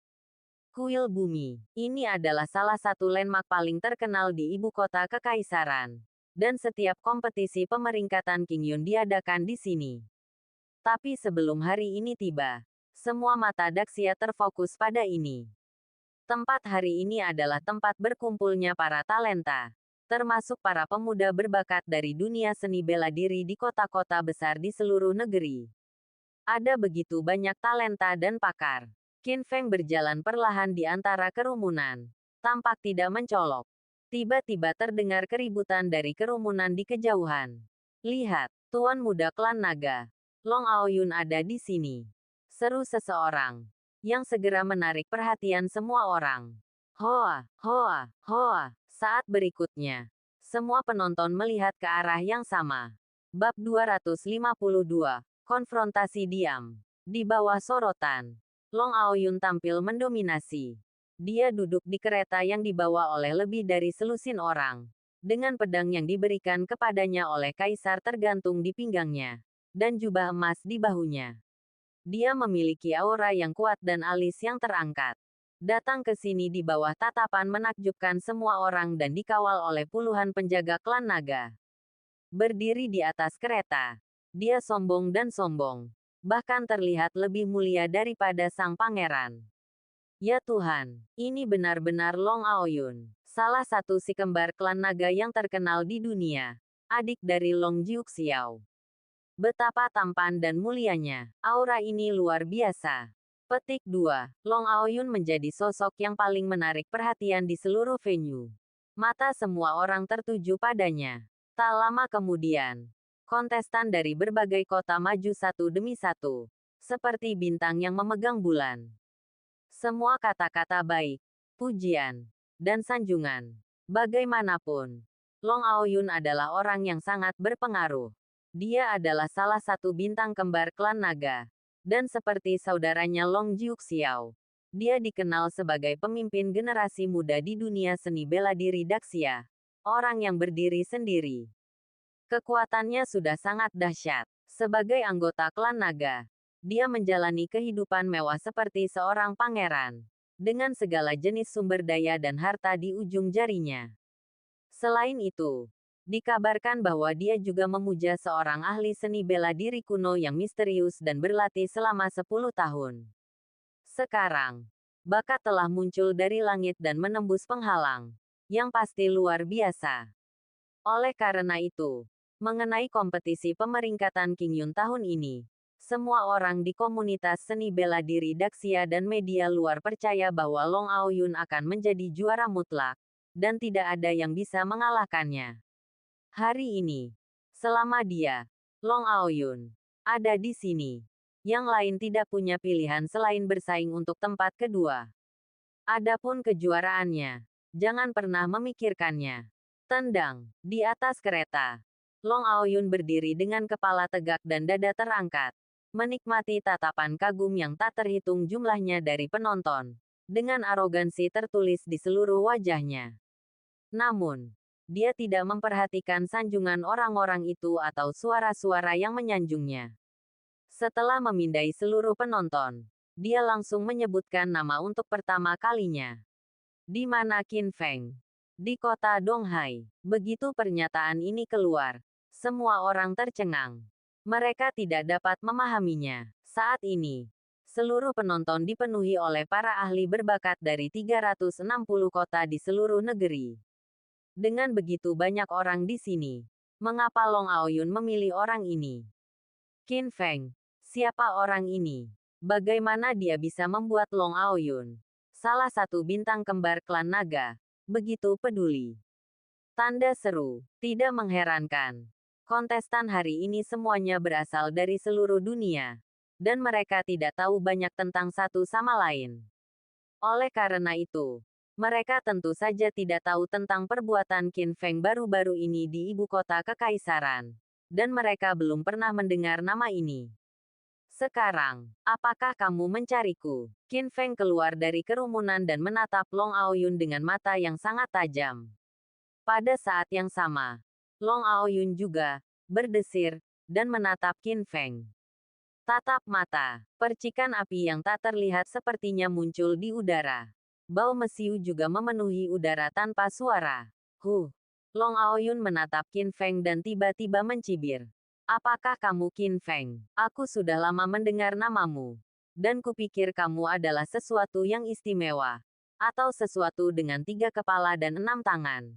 [SPEAKER 1] Kuil Bumi. Ini adalah salah satu landmark paling terkenal di ibu kota kekaisaran. Dan setiap kompetisi pemeringkatan King Yun diadakan di sini. Tapi sebelum hari ini tiba, semua mata Daxia terfokus pada ini. Tempat hari ini adalah tempat berkumpulnya para talenta, termasuk para pemuda berbakat dari dunia seni bela diri di kota-kota besar di seluruh negeri. Ada begitu banyak talenta dan pakar. Qin Feng berjalan perlahan di antara kerumunan, tampak tidak mencolok. Tiba-tiba terdengar keributan dari kerumunan di kejauhan. Lihat, Tuan Muda Klan Naga, Long Aoyun ada di sini. Seru seseorang, yang segera menarik perhatian semua orang. Hoa, hoa, hoa. Saat berikutnya, semua penonton melihat ke arah yang sama. Bab 252, Konfrontasi Diam. Di bawah sorotan, Long Aoyun tampil mendominasi. Dia duduk di kereta yang dibawa oleh lebih dari selusin orang, dengan pedang yang diberikan kepadanya oleh kaisar tergantung di pinggangnya, dan jubah emas di bahunya. Dia memiliki aura yang kuat dan alis yang terangkat. Datang ke sini di bawah tatapan menakjubkan semua orang dan dikawal oleh puluhan penjaga klan naga. Berdiri di atas kereta, dia sombong dan sombong. Bahkan terlihat lebih mulia daripada sang pangeran. Ya Tuhan, ini benar-benar Long Aoyun, salah satu si kembar klan naga yang terkenal di dunia, adik dari Long Jiuxiao. Betapa tampan dan mulianya, aura ini luar biasa. Petik 2. Long Aoyun menjadi sosok yang paling menarik perhatian di seluruh venue. Mata semua orang tertuju padanya. Tak lama kemudian, Kontestan dari berbagai kota maju satu demi satu, seperti bintang yang memegang bulan. Semua kata-kata baik, pujian, dan sanjungan. Bagaimanapun, Long Aoyun adalah orang yang sangat berpengaruh. Dia adalah salah satu bintang kembar klan naga. Dan seperti saudaranya Long Jiuxiao, dia dikenal sebagai pemimpin generasi muda di dunia seni bela diri Daxia. Orang yang berdiri sendiri. Kekuatannya sudah sangat dahsyat. Sebagai anggota klan naga, dia menjalani kehidupan mewah seperti seorang pangeran, dengan segala jenis sumber daya dan harta di ujung jarinya. Selain itu, dikabarkan bahwa dia juga memuja seorang ahli seni bela diri kuno yang misterius dan berlatih selama 10 tahun. Sekarang, bakat telah muncul dari langit dan menembus penghalang, yang pasti luar biasa. Oleh karena itu, mengenai kompetisi pemeringkatan Qingyun tahun ini, semua orang di komunitas seni bela diri Daxia dan media luar percaya bahwa Long Aoyun akan menjadi juara mutlak, dan tidak ada yang bisa mengalahkannya. Hari ini, selama dia, Long Aoyun, ada di sini, yang lain tidak punya pilihan selain bersaing untuk tempat kedua. Adapun kejuaraannya, jangan pernah memikirkannya. Tendang, di atas kereta. Long Aoyun berdiri dengan kepala tegak dan dada terangkat, menikmati tatapan kagum yang tak terhitung jumlahnya dari penonton, dengan arogansi tertulis di seluruh wajahnya. Namun, dia tidak memperhatikan sanjungan orang-orang itu atau suara-suara yang menyanjungnya. Setelah memindai seluruh penonton, dia langsung menyebutkan nama untuk pertama kalinya. Di mana Qin Feng? Di kota Donghai. Begitu pernyataan ini keluar, semua orang tercengang. Mereka tidak dapat memahaminya. Saat ini, seluruh penonton dipenuhi oleh para ahli berbakat dari 360 kota di seluruh negeri. Dengan begitu banyak orang di sini, mengapa Long Aoyun memilih orang ini? Qin Feng, siapa orang ini? Bagaimana dia bisa membuat Long Aoyun, salah satu bintang kembar klan naga, begitu peduli? Tanda seru. Tidak mengherankan. Kontestan hari ini semuanya berasal dari seluruh dunia. Dan mereka tidak tahu banyak tentang satu sama lain. Oleh karena itu, mereka tentu saja tidak tahu tentang perbuatan Qin Feng baru-baru ini di ibu kota kekaisaran. Dan mereka belum pernah mendengar nama ini. Sekarang, apakah kamu mencariku? Qin Feng keluar dari kerumunan dan menatap Long Aoyun dengan mata yang sangat tajam. Pada saat yang sama, Long Aoyun juga berdesir dan menatap Qin Feng. Tatap mata, percikan api yang tak terlihat sepertinya muncul di udara. Bau mesiu juga memenuhi udara tanpa suara. Long Aoyun menatap Qin Feng dan tiba-tiba mencibir. Apakah kamu Qin Feng? Aku sudah lama mendengar namamu. Dan kupikir kamu adalah sesuatu yang istimewa. Atau sesuatu dengan 3 kepala dan 6 tangan.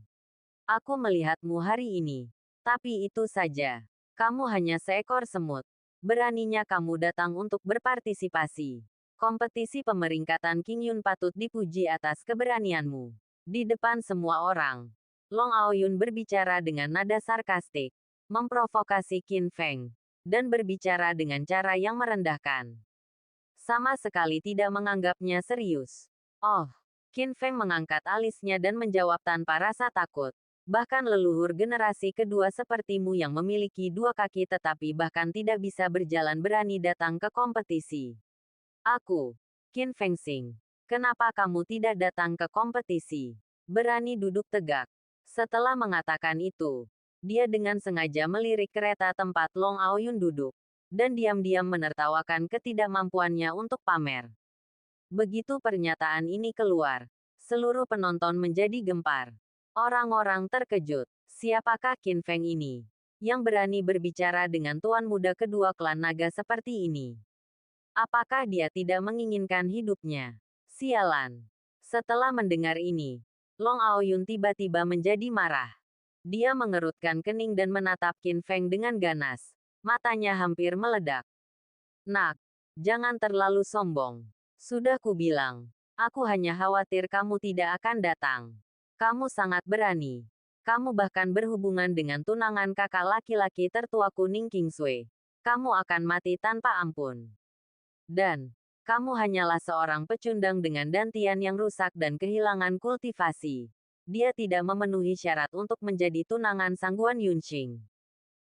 [SPEAKER 1] Aku melihatmu hari ini. Tapi itu saja. Kamu hanya seekor semut. Beraninya kamu datang untuk berpartisipasi. Kompetisi pemeringkatan Qingyun patut dipuji atas keberanianmu. Di depan semua orang, Long Aoyun berbicara dengan nada sarkastik, memprovokasi Qin Feng, dan berbicara dengan cara yang merendahkan. Sama sekali tidak menganggapnya serius. Oh, Qin Feng mengangkat alisnya dan menjawab tanpa rasa takut. Bahkan leluhur generasi kedua sepertimu yang memiliki 2 kaki tetapi bahkan tidak bisa berjalan berani datang ke kompetisi. Aku, Qin Feng Xing. Kenapa kamu tidak datang ke kompetisi? Berani duduk tegak. Setelah mengatakan itu, dia dengan sengaja melirik kereta tempat Long Aoyun duduk, dan diam-diam menertawakan ketidakmampuannya untuk pamer. Begitu pernyataan ini keluar, seluruh penonton menjadi gempar. Orang-orang terkejut. Siapakah Qin Feng ini? Yang berani berbicara dengan tuan muda kedua klan naga seperti ini? Apakah dia tidak menginginkan hidupnya? Sialan. Setelah mendengar ini, Long Aoyun tiba-tiba menjadi marah. Dia mengerutkan kening dan menatap Qin Feng dengan ganas. Matanya hampir meledak. Nak, jangan terlalu sombong. Sudah kubilang, aku hanya khawatir kamu tidak akan datang. Kamu sangat berani. Kamu bahkan berhubungan dengan tunangan kakak laki-laki tertuaku Ning Kingsway. Kamu akan mati tanpa ampun. Dan, kamu hanyalah seorang pecundang dengan dantian yang rusak dan kehilangan kultivasi. Dia tidak memenuhi syarat untuk menjadi tunangan Sang Guan Yunqing.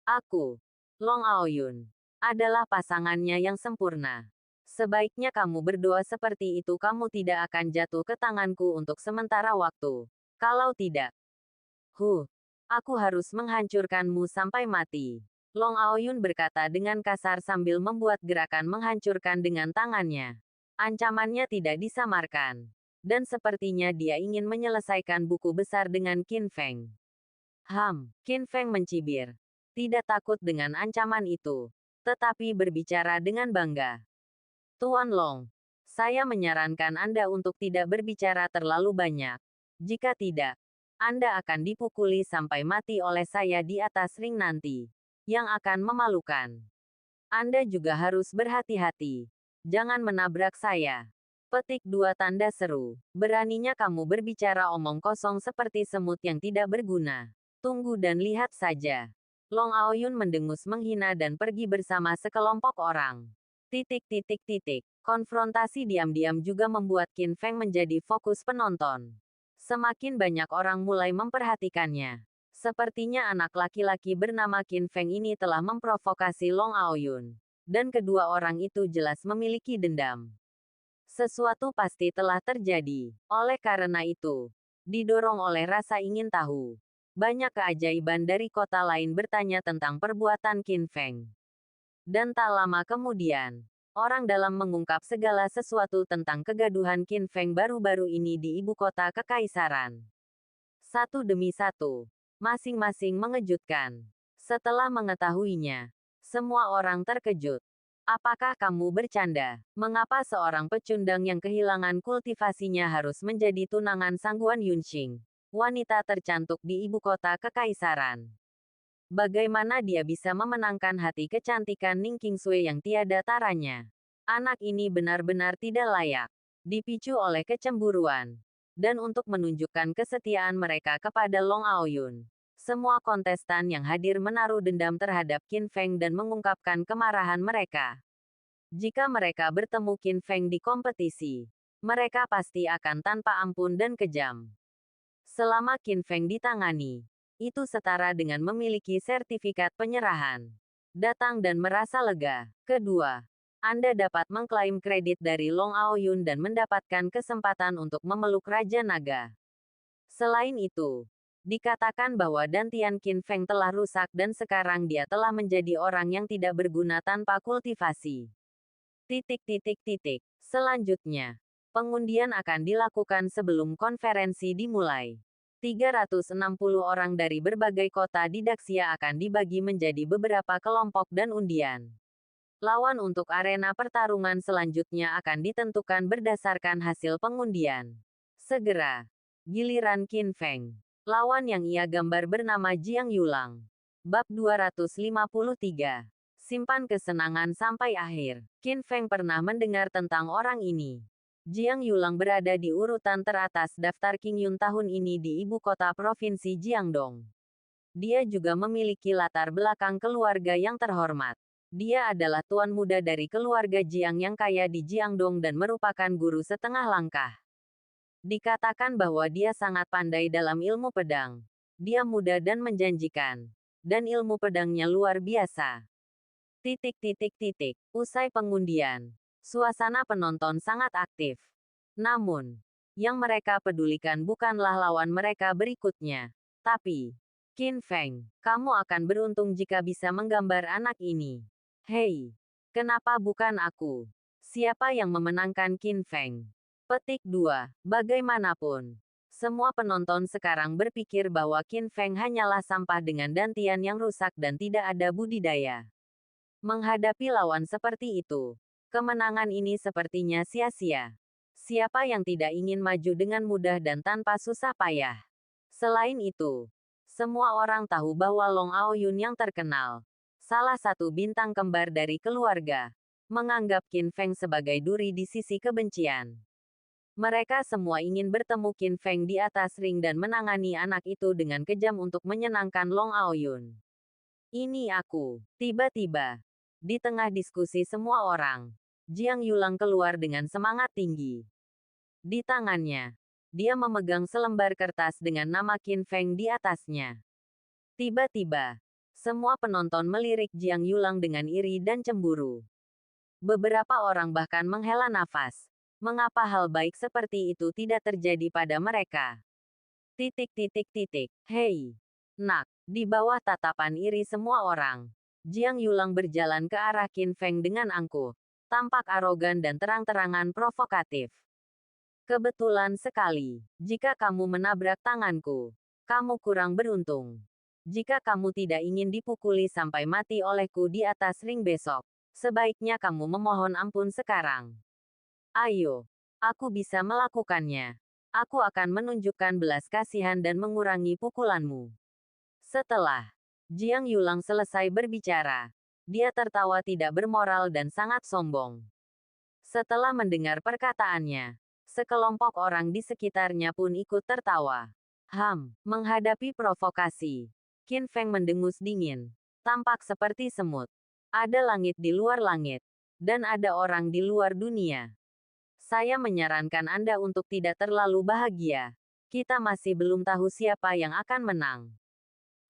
[SPEAKER 1] Aku, Long Aoyun, adalah pasangannya yang sempurna. Sebaiknya kamu berdoa seperti itu, kamu tidak akan jatuh ke tanganku untuk sementara waktu. Kalau tidak, aku harus menghancurkanmu sampai mati. Long Aoyun berkata dengan kasar sambil membuat gerakan menghancurkan dengan tangannya. Ancamannya tidak disamarkan. Dan sepertinya dia ingin menyelesaikan buku besar dengan Qin Feng. Qin Feng mencibir. Tidak takut dengan ancaman itu, tetapi berbicara dengan bangga. Tuan Long, saya menyarankan Anda untuk tidak berbicara terlalu banyak. Jika tidak, Anda akan dipukuli sampai mati oleh saya di atas ring nanti, yang akan memalukan. Anda juga harus berhati-hati. Jangan menabrak saya. Petik 2 tanda seru. Beraninya kamu berbicara omong kosong seperti semut yang tidak berguna. Tunggu dan lihat saja. Long Aoyun mendengus menghina dan pergi bersama sekelompok orang. Konfrontasi diam-diam juga membuat Qin Feng menjadi fokus penonton. Semakin banyak orang mulai memperhatikannya. Sepertinya anak laki-laki bernama Qin Feng ini telah memprovokasi Long Aoyun. Dan kedua orang itu jelas memiliki dendam. Sesuatu pasti telah terjadi. Oleh karena itu, didorong oleh rasa ingin tahu, banyak keajaiban dari kota lain bertanya tentang perbuatan Qin Feng. Dan tak lama kemudian, orang dalam mengungkap segala sesuatu tentang kegaduhan Qin Feng baru-baru ini di ibu kota kekaisaran. Satu demi satu, masing-masing mengejutkan. Setelah mengetahuinya, semua orang terkejut. Apakah kamu bercanda? Mengapa seorang pecundang yang kehilangan kultivasinya harus menjadi tunangan Sang Guan Yunqing, wanita tercantik di ibu kota kekaisaran? Bagaimana dia bisa memenangkan hati kecantikan Ning Kingsway yang tiada taranya? Anak ini benar-benar tidak layak. Dipicu oleh kecemburuan. Dan untuk menunjukkan kesetiaan mereka kepada Long Aoyun, semua kontestan yang hadir menaruh dendam terhadap Qin Feng dan mengungkapkan kemarahan mereka. Jika mereka bertemu Qin Feng di kompetisi, mereka pasti akan tanpa ampun dan kejam. Selama Qin Feng ditangani, itu setara dengan memiliki sertifikat penyerahan. Datang dan merasa lega. Kedua, Anda dapat mengklaim kredit dari Long Aoyun dan mendapatkan kesempatan untuk memeluk Raja Naga. Selain itu, dikatakan bahwa dantian Qin Feng telah rusak dan sekarang dia telah menjadi orang yang tidak berguna tanpa kultivasi. Selanjutnya, pengundian akan dilakukan sebelum konferensi dimulai. 360 orang dari berbagai kota di Daxia akan dibagi menjadi beberapa kelompok dan undian. Lawan untuk arena pertarungan selanjutnya akan ditentukan berdasarkan hasil pengundian. Segera, giliran Qin Feng. Lawan yang ia gambar bernama Jiang Yulang. Bab 253. Simpan kesenangan sampai akhir. Qin Feng pernah mendengar tentang orang ini. Jiang Yulang berada di urutan teratas daftar Qingyun tahun ini di ibu kota provinsi Jiangdong. Dia juga memiliki latar belakang keluarga yang terhormat. Dia adalah tuan muda dari keluarga Jiang yang kaya di Jiangdong dan merupakan guru setengah langkah. Dikatakan bahwa dia sangat pandai dalam ilmu pedang. Dia muda dan menjanjikan. Dan ilmu pedangnya luar biasa. Usai pengundian, suasana penonton sangat aktif. Namun, yang mereka pedulikan bukanlah lawan mereka berikutnya. Tapi, Qin Feng, kamu akan beruntung jika bisa menggambar anak ini. Hei, kenapa bukan aku? Siapa yang memenangkan Qin Feng? Petik 2. Bagaimanapun, semua penonton sekarang berpikir bahwa Qin Feng hanyalah sampah dengan dantian yang rusak dan tidak ada budidaya. Menghadapi lawan seperti itu, kemenangan ini sepertinya sia-sia. Siapa yang tidak ingin maju dengan mudah dan tanpa susah payah? Selain itu, semua orang tahu bahwa Long Aoyun yang terkenal, salah satu bintang kembar dari keluarga, menganggap Qin Feng sebagai duri di sisi kebencian. Mereka semua ingin bertemu Qin Feng di atas ring dan menangani anak itu dengan kejam untuk menyenangkan Long Aoyun. Ini aku. Tiba-tiba, di tengah diskusi semua orang, Jiang Yulang keluar dengan semangat tinggi. Di tangannya, dia memegang selembar kertas dengan nama Qin Feng di atasnya. Tiba-tiba, semua penonton melirik Jiang Yulang dengan iri dan cemburu. Beberapa orang bahkan menghela nafas. Mengapa hal baik seperti itu tidak terjadi pada mereka? Hei, nak, di bawah tatapan iri semua orang, Jiang Yulang berjalan ke arah Qin Feng dengan angkuh, tampak arogan dan terang-terangan provokatif. Kebetulan sekali, jika kamu menabrak tanganku, kamu kurang beruntung. Jika kamu tidak ingin dipukuli sampai mati olehku di atas ring besok, sebaiknya kamu memohon ampun sekarang. Ayo, aku bisa melakukannya. Aku akan menunjukkan belas kasihan dan mengurangi pukulanmu. Setelah Jiang Yulang selesai berbicara, dia tertawa tidak bermoral dan sangat sombong. Setelah mendengar perkataannya, sekelompok orang di sekitarnya pun ikut tertawa. Menghadapi provokasi, Qin Feng mendengus dingin. Tampak seperti semut. Ada langit di luar langit, dan ada orang di luar dunia. Saya menyarankan Anda untuk tidak terlalu bahagia. Kita masih belum tahu siapa yang akan menang.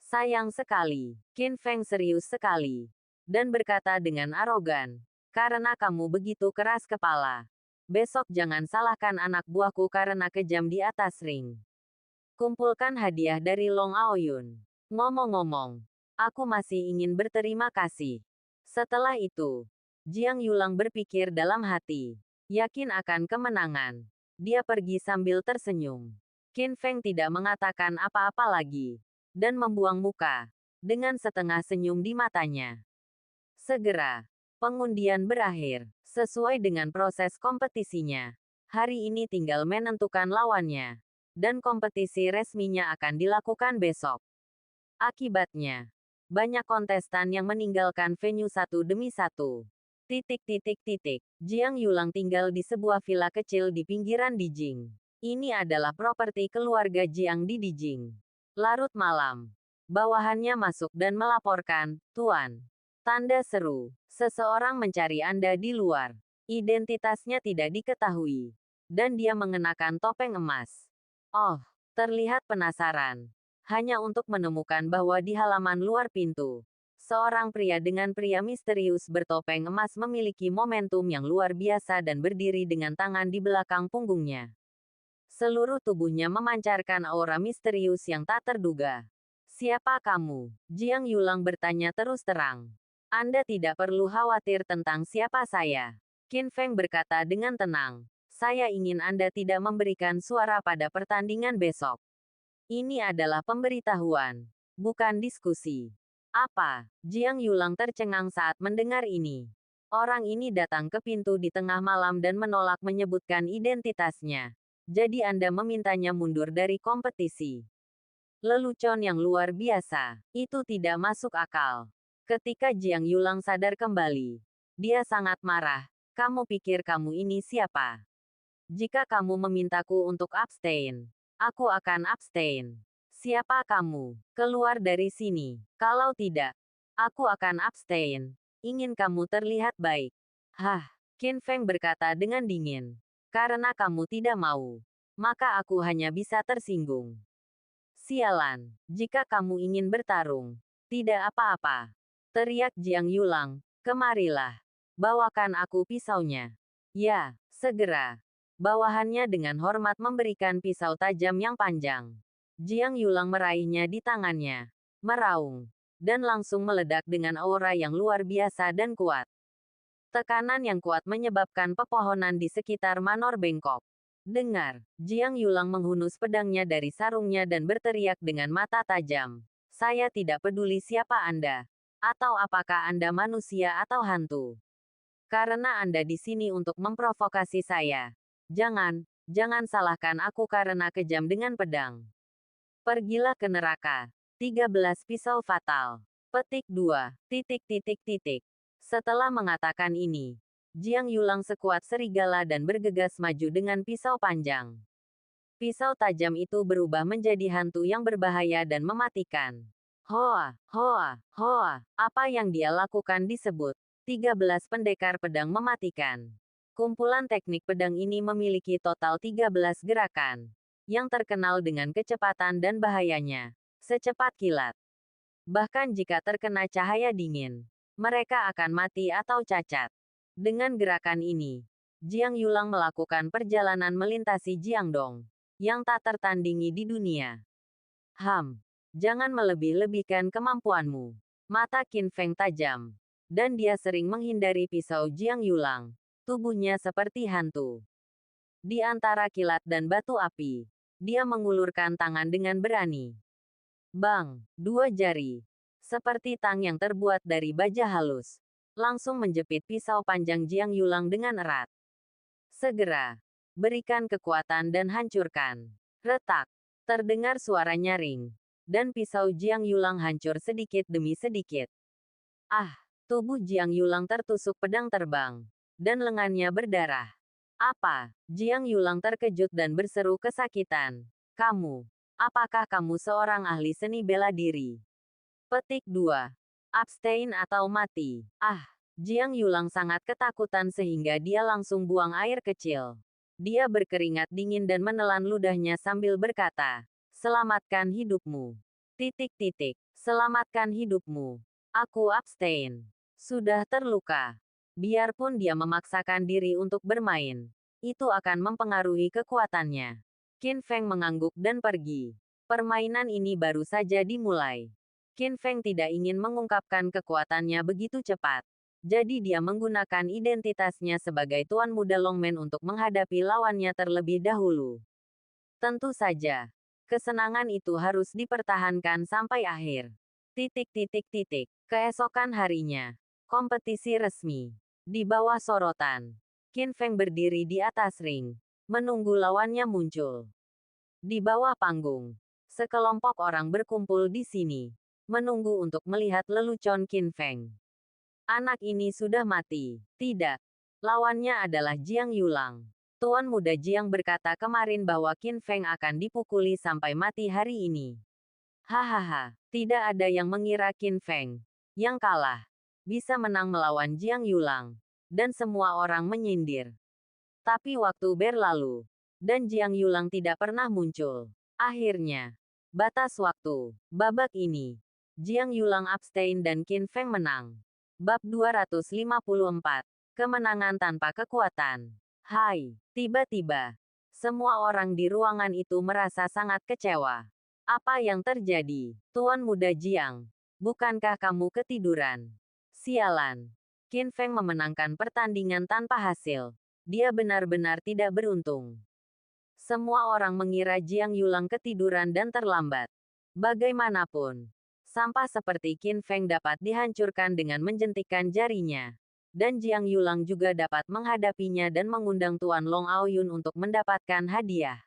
[SPEAKER 1] Sayang sekali, Qin Feng serius sekali. Dan berkata dengan arogan, karena kamu begitu keras kepala. Besok jangan salahkan anak buahku karena kejam di atas ring. Kumpulkan hadiah dari Long Aoyun. Ngomong-ngomong, aku masih ingin berterima kasih. Setelah itu, Jiang Yulang berpikir dalam hati. Yakin akan kemenangan. Dia pergi sambil tersenyum. Qin Feng tidak mengatakan apa-apa lagi. Dan membuang muka. Dengan setengah senyum di matanya. Segera, pengundian berakhir. Sesuai dengan proses kompetisinya. Hari ini tinggal menentukan lawannya. Dan kompetisi resminya akan dilakukan besok. Akibatnya, banyak kontestan yang meninggalkan venue satu demi satu. Jiang Yulang tinggal di sebuah villa kecil di pinggiran Dijing. Ini adalah properti keluarga Jiang di Dijing. Larut malam. Bawahannya masuk dan melaporkan, Tuan. Tanda seru. Seseorang mencari Anda di luar. Identitasnya tidak diketahui. Dan dia mengenakan topeng emas. Oh, terlihat penasaran. Hanya untuk menemukan bahwa di halaman luar pintu, seorang pria dengan pria misterius bertopeng emas memiliki momentum yang luar biasa dan berdiri dengan tangan di belakang punggungnya. Seluruh tubuhnya memancarkan aura misterius yang tak terduga. Siapa kamu? Jiang Yulang bertanya terus terang. Anda tidak perlu khawatir tentang siapa saya. Qin Feng berkata dengan tenang. Saya ingin Anda tidak memberikan suara pada pertandingan besok. Ini adalah pemberitahuan, bukan diskusi. Apa? Jiang Yulang tercengang saat mendengar ini. Orang ini datang ke pintu di tengah malam dan menolak menyebutkan identitasnya. Jadi Anda memintanya mundur dari kompetisi. Lelucon yang luar biasa. Itu tidak masuk akal. Ketika Jiang Yulang sadar kembali, dia sangat marah. Kamu pikir kamu ini siapa? Jika kamu memintaku untuk abstain, aku akan abstain. Siapa kamu? Keluar dari sini. Kalau tidak, aku akan abstain. Ingin kamu terlihat baik. Qin Feng berkata dengan dingin. Karena kamu tidak mau, maka aku hanya bisa tersinggung. Sialan, jika kamu ingin bertarung, tidak apa-apa. Teriak Jiang Yulang, kemarilah. Bawakan aku pisaunya. Ya, segera. Bawahannya dengan hormat memberikan pisau tajam yang panjang. Jiang Yulang meraihnya di tangannya, meraung, dan langsung meledak dengan aura yang luar biasa dan kuat. Tekanan yang kuat menyebabkan pepohonan di sekitar Manor bengkok. Dengar, Jiang Yulang menghunus pedangnya dari sarungnya dan berteriak dengan mata tajam. Saya tidak peduli siapa Anda, atau apakah Anda manusia atau hantu. Karena Anda di sini untuk memprovokasi saya. Jangan salahkan aku karena kejam dengan pedang. Pergilah ke neraka. 13 pisau fatal. Petik 2. Setelah mengatakan ini, Jiang Yulang sekuat serigala dan bergegas maju dengan pisau panjang. Pisau tajam itu berubah menjadi hantu yang berbahaya dan mematikan. Hoa, hoa, hoa, apa yang dia lakukan disebut 13 pendekar pedang mematikan. Kumpulan teknik pedang ini memiliki total 13 gerakan, yang terkenal dengan kecepatan dan bahayanya, secepat kilat. Bahkan jika terkena cahaya dingin, mereka akan mati atau cacat. Dengan gerakan ini, Jiang Yulang melakukan perjalanan melintasi Jiangdong, yang tak tertandingi di dunia. Jangan melebih-lebihkan kemampuanmu. Mata Qin Feng tajam, dan dia sering menghindari pisau Jiang Yulang. Tubuhnya seperti hantu. Di antara kilat dan batu api, dia mengulurkan tangan dengan berani. Bang, dua jari, seperti tang yang terbuat dari baja halus, langsung menjepit pisau panjang Jiang Yulang dengan erat. Segera, berikan kekuatan dan hancurkan. Retak, terdengar suara nyaring, dan pisau Jiang Yulang hancur sedikit demi sedikit. Tubuh Jiang Yulang tertusuk pedang terbang, dan lengannya berdarah. Apa? Jiang Yulang terkejut dan berseru kesakitan. Apakah kamu seorang ahli seni bela diri? Petik 2. Abstain atau mati. Jiang Yulang sangat ketakutan sehingga dia langsung buang air kecil. Dia berkeringat dingin dan menelan ludahnya sambil berkata, "Selamatkan hidupmu. Selamatkan hidupmu. Aku abstain. Sudah terluka." Biarpun dia memaksakan diri untuk bermain, itu akan mempengaruhi kekuatannya. Qin Feng mengangguk dan pergi. Permainan ini baru saja dimulai. Qin Feng tidak ingin mengungkapkan kekuatannya begitu cepat. Jadi dia menggunakan identitasnya sebagai Tuan Muda Longmen untuk menghadapi lawannya terlebih dahulu. Tentu saja, kesenangan itu harus dipertahankan sampai akhir. Keesokan harinya, kompetisi resmi. Di bawah sorotan, Qin Feng berdiri di atas ring, menunggu lawannya muncul. Di bawah panggung, sekelompok orang berkumpul di sini, menunggu untuk melihat lelucon Qin Feng. Anak ini sudah mati. Tidak. Lawannya adalah Jiang Yulang. Tuan Muda Jiang berkata kemarin bahwa Qin Feng akan dipukuli sampai mati hari ini. Hahaha, tidak ada yang mengira Qin Feng, yang kalah, bisa menang melawan Jiang Yulang. Dan semua orang menyindir. Tapi waktu berlalu, dan Jiang Yulang tidak pernah muncul. Akhirnya, batas waktu, babak ini, Jiang Yulang abstain dan Qin Feng menang. Bab 254. Kemenangan tanpa kekuatan. Hai, tiba-tiba, semua orang di ruangan itu merasa sangat kecewa. Apa yang terjadi? Tuan Muda Jiang, bukankah kamu ketiduran? Sialan. Qin Feng memenangkan pertandingan tanpa hasil. Dia benar-benar tidak beruntung. Semua orang mengira Jiang Yulang ketiduran dan terlambat. Bagaimanapun, sampah seperti Qin Feng dapat dihancurkan dengan menjentikkan jarinya. Dan Jiang Yulang juga dapat menghadapinya dan mengundang Tuan Long Aoyun untuk mendapatkan hadiah.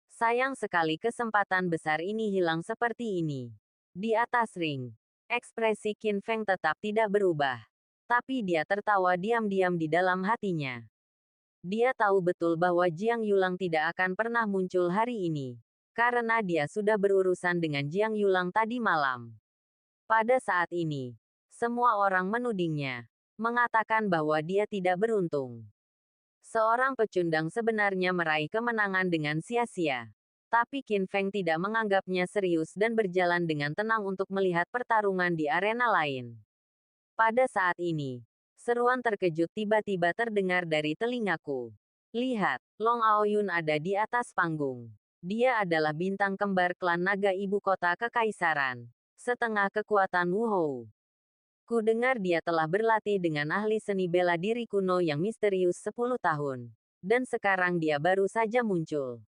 [SPEAKER 1] Sayang sekali kesempatan besar ini hilang seperti ini. Di atas ring, ekspresi Qin Feng tetap tidak berubah. Tapi dia tertawa diam-diam di dalam hatinya. Dia tahu betul bahwa Jiang Yulang tidak akan pernah muncul hari ini. Karena dia sudah berurusan dengan Jiang Yulang tadi malam. Pada saat ini, semua orang menudingnya, mengatakan bahwa dia tidak beruntung. Seorang pecundang sebenarnya meraih kemenangan dengan sia-sia. Tapi Qin Feng tidak menganggapnya serius dan berjalan dengan tenang untuk melihat pertarungan di arena lain. Pada saat ini, seruan terkejut tiba-tiba terdengar dari telingaku. Lihat, Long Aoyun ada di atas panggung. Dia adalah bintang kembar klan naga ibu kota kekaisaran. Setengah kekuatan Wuhou. Ku dengar dia telah berlatih dengan ahli seni bela diri kuno yang misterius 10 tahun. Dan sekarang dia baru saja muncul.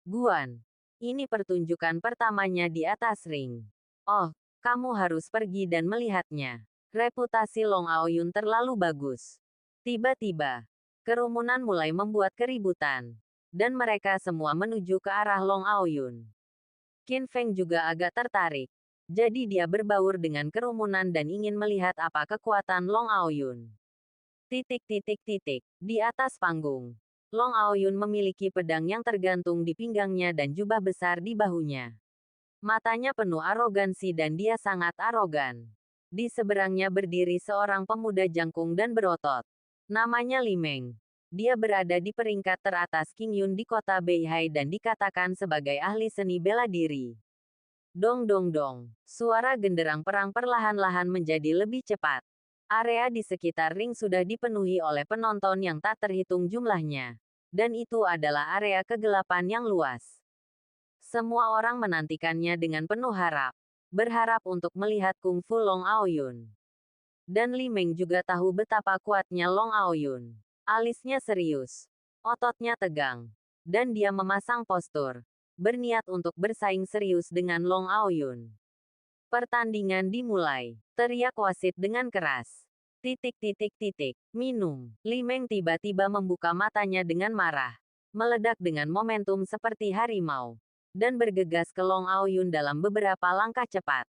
[SPEAKER 1] Guan. Ini pertunjukan pertamanya di atas ring. Oh, kamu harus pergi dan melihatnya. Reputasi Long Aoyun terlalu bagus. Tiba-tiba, kerumunan mulai membuat keributan. Dan mereka semua menuju ke arah Long Aoyun. Qin Feng juga agak tertarik. Jadi dia berbaur dengan kerumunan dan ingin melihat apa kekuatan Long Aoyun. Titik titik titik. Di atas panggung, Long Aoyun memiliki pedang yang tergantung di pinggangnya dan jubah besar di bahunya. Matanya penuh arogansi dan dia sangat arogan. Di seberangnya berdiri seorang pemuda jangkung dan berotot. Namanya Li Meng. Dia berada di peringkat teratas King Yun di kota Beihai dan dikatakan sebagai ahli seni bela diri. Dong dong dong. Suara genderang perang perlahan-lahan menjadi lebih cepat. Area di sekitar ring sudah dipenuhi oleh penonton yang tak terhitung jumlahnya. Dan itu adalah area kegelapan yang luas. Semua orang menantikannya dengan penuh harap. Berharap untuk melihat kungfu Long Aoyun. Dan Li Meng juga tahu betapa kuatnya Long Aoyun. Alisnya serius. Ototnya tegang. Dan dia memasang postur. Berniat untuk bersaing serius dengan Long Aoyun. Pertandingan dimulai. Teriak wasit dengan keras. Titik titik titik. Minum. Li Meng tiba-tiba membuka matanya dengan marah. Meledak dengan momentum seperti harimau. Dan bergegas ke Long Aoyun dalam beberapa langkah cepat.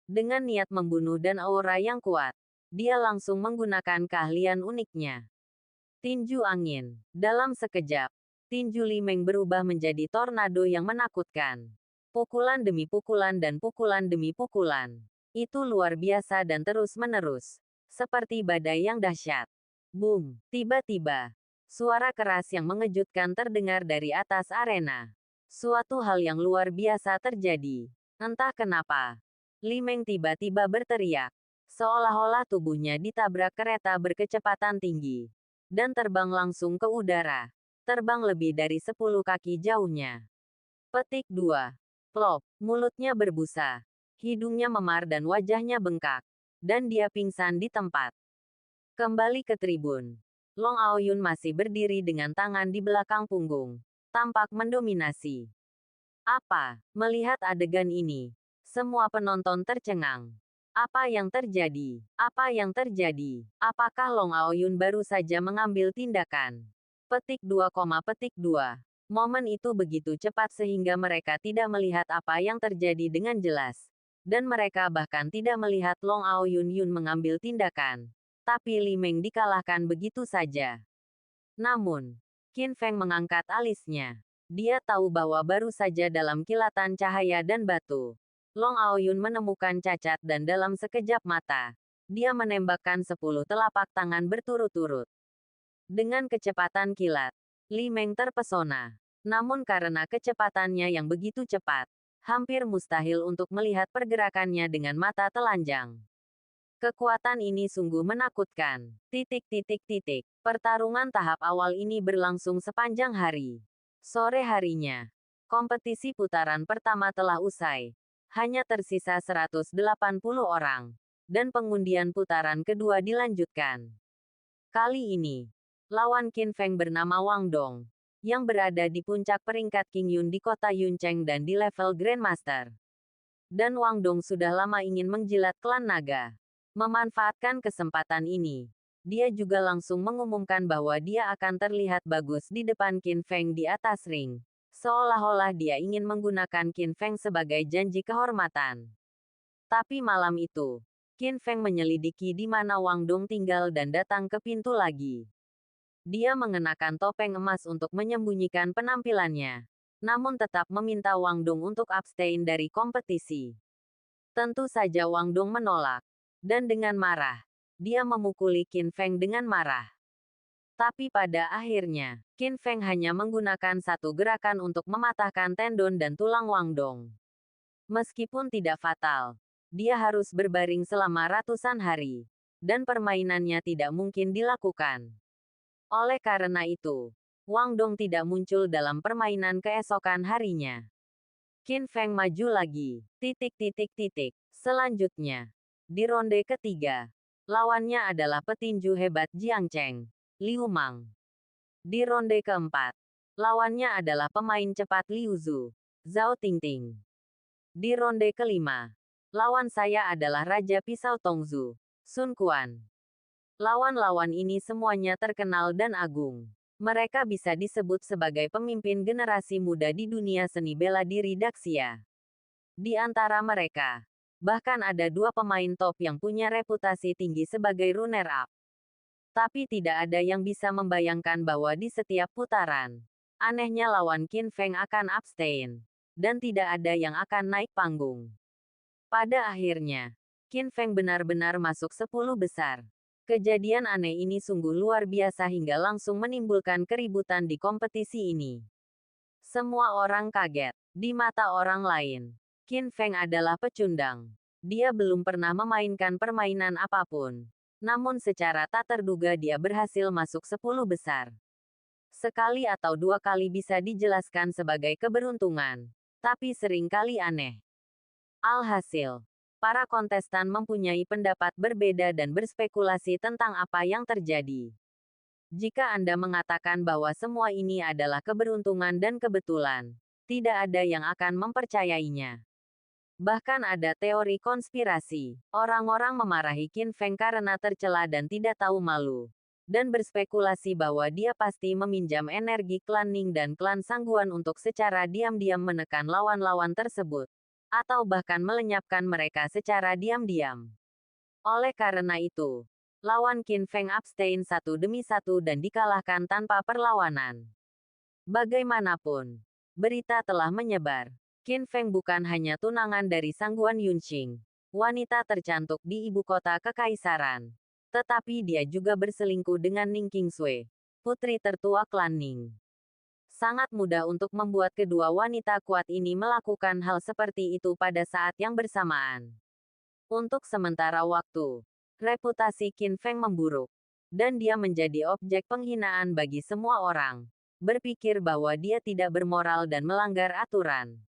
[SPEAKER 1] Dengan niat membunuh dan aura yang kuat, dia langsung menggunakan keahlian uniknya. Tinju angin. Dalam sekejap, tinju Li Meng berubah menjadi tornado yang menakutkan. Pukulan demi pukulan dan pukulan demi pukulan. Itu luar biasa dan terus-menerus. Seperti badai yang dahsyat. Boom! Tiba-tiba, suara keras yang mengejutkan terdengar dari atas arena. Suatu hal yang luar biasa terjadi. Entah kenapa, Li Meng tiba-tiba berteriak. Seolah-olah tubuhnya ditabrak kereta berkecepatan tinggi. Dan terbang langsung ke udara. Terbang lebih dari 10 kaki jauhnya. Petik 2. Plop, mulutnya berbusa. Hidungnya memar dan wajahnya bengkak. Dan dia pingsan di tempat. Kembali ke tribun. Long Aoyun masih berdiri dengan tangan di belakang punggung. Tampak mendominasi. Apa? Melihat adegan ini, semua penonton tercengang. Apa yang terjadi? Apa yang terjadi? Apakah Long Aoyun baru saja mengambil tindakan? Petik 2, petik 2. Momen itu begitu cepat sehingga mereka tidak melihat apa yang terjadi dengan jelas. Dan mereka bahkan tidak melihat Long Aoyun mengambil tindakan. Tapi Li Meng dikalahkan begitu saja. Namun, Qin Feng mengangkat alisnya. Dia tahu bahwa baru saja dalam kilatan cahaya dan batu, Long Aoyun menemukan cacat dan dalam sekejap mata, dia menembakkan 10 telapak tangan berturut-turut. Dengan kecepatan kilat, Li Meng terpesona. Namun karena kecepatannya yang begitu cepat, hampir mustahil untuk melihat pergerakannya dengan mata telanjang. Kekuatan ini sungguh menakutkan. Titik titik titik. Pertarungan tahap awal ini berlangsung sepanjang hari. Sore harinya, kompetisi putaran pertama telah usai. Hanya tersisa 180 orang. Dan pengundian putaran kedua dilanjutkan. Kali ini, lawan Qin Feng bernama Wang Dong, yang berada di puncak peringkat King Yun di kota Yuncheng dan di level Grandmaster. Dan Wang Dong sudah lama ingin menjilat klan naga. Memanfaatkan kesempatan ini, dia juga langsung mengumumkan bahwa dia akan terlihat bagus di depan Qin Feng di atas ring. Seolah-olah dia ingin menggunakan Qin Feng sebagai janji kehormatan. Tapi malam itu, Qin Feng menyelidiki di mana Wang Dong tinggal dan datang ke pintu lagi. Dia mengenakan topeng emas untuk menyembunyikan penampilannya. Namun tetap meminta Wang Dong untuk abstain dari kompetisi. Tentu saja Wang Dong menolak. Dan dengan marah, dia memukuli Qin Feng dengan marah. Tapi pada akhirnya, Qin Feng hanya menggunakan satu gerakan untuk mematahkan tendon dan tulang Wang Dong. Meskipun tidak fatal, dia harus berbaring selama ratusan hari. Dan permainannya tidak mungkin dilakukan. Oleh karena itu, Wang Dong tidak muncul dalam permainan keesokan harinya. Qin Feng maju lagi. Titik titik titik. Selanjutnya, di ronde ketiga, lawannya adalah petinju hebat Jiang Cheng, Liu Mang. Di ronde keempat, lawannya adalah pemain cepat Liu Zhu, Zhao Tingting. Di ronde kelima, lawan saya adalah Raja Pisau Tongzu, Sun Quan. Lawan-lawan ini semuanya terkenal dan agung. Mereka bisa disebut sebagai pemimpin generasi muda di dunia seni bela diri Daxia. Di antara mereka, bahkan ada 2 pemain top yang punya reputasi tinggi sebagai runner-up. Tapi tidak ada yang bisa membayangkan bahwa di setiap putaran, anehnya lawan Qin Feng akan abstain. Dan tidak ada yang akan naik panggung. Pada akhirnya, Qin Feng benar-benar masuk 10 besar. Kejadian aneh ini sungguh luar biasa hingga langsung menimbulkan keributan di kompetisi ini. Semua orang kaget. Di mata orang lain, Qin Feng adalah pecundang. Dia belum pernah memainkan permainan apapun. Namun secara tak terduga dia berhasil masuk 10 besar. Sekali atau dua kali bisa dijelaskan sebagai keberuntungan. Tapi seringkali aneh. Alhasil, para kontestan mempunyai pendapat berbeda dan berspekulasi tentang apa yang terjadi. Jika Anda mengatakan bahwa semua ini adalah keberuntungan dan kebetulan, tidak ada yang akan mempercayainya. Bahkan ada teori konspirasi. Orang-orang memarahi Qin Feng karena tercela dan tidak tahu malu. Dan berspekulasi bahwa dia pasti meminjam energi klan Ning dan klan Sangguan untuk secara diam-diam menekan lawan-lawan tersebut. Atau bahkan melenyapkan mereka secara diam-diam. Oleh karena itu, lawan Qin Feng abstain satu demi satu dan dikalahkan tanpa perlawanan. Bagaimanapun, berita telah menyebar. Qin Feng bukan hanya tunangan dari Sangguan Yunqing, wanita tercantik di ibu kota kekaisaran. Tetapi dia juga berselingkuh dengan Ning Qingsui, putri tertua klan Ning. Sangat mudah untuk membuat kedua wanita kuat ini melakukan hal seperti itu pada saat yang bersamaan. Untuk sementara waktu, reputasi Qin Feng memburuk. Dan dia menjadi objek penghinaan bagi semua orang. Berpikir bahwa dia tidak bermoral dan melanggar aturan.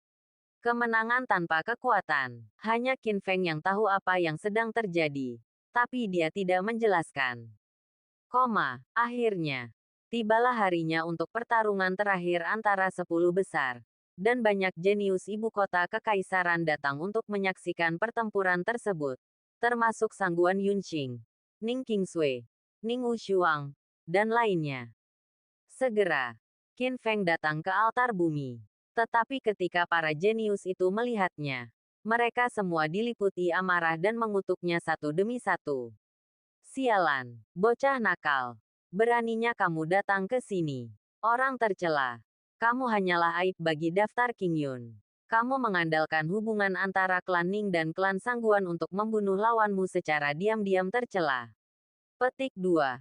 [SPEAKER 1] Kemenangan tanpa kekuatan. Hanya Qin Feng yang tahu apa yang sedang terjadi. Tapi dia tidak menjelaskan. Akhirnya, tibalah harinya untuk pertarungan terakhir antara 10 besar. Dan banyak jenius ibu kota kekaisaran datang untuk menyaksikan pertempuran tersebut. Termasuk Sangguan Yunqing, Ning Qingsui, Ning Wushuang, dan lainnya. Segera, Qin Feng datang ke altar bumi. Tetapi ketika para jenius itu melihatnya, mereka semua diliputi amarah dan mengutuknya satu demi satu. Sialan, bocah nakal. Beraninya kamu datang ke sini. Orang tercela. Kamu hanyalah aib bagi daftar King Yun. Kamu mengandalkan hubungan antara klan Ning dan klan Sangguan untuk membunuh lawanmu secara diam-diam tercela. Petik 2.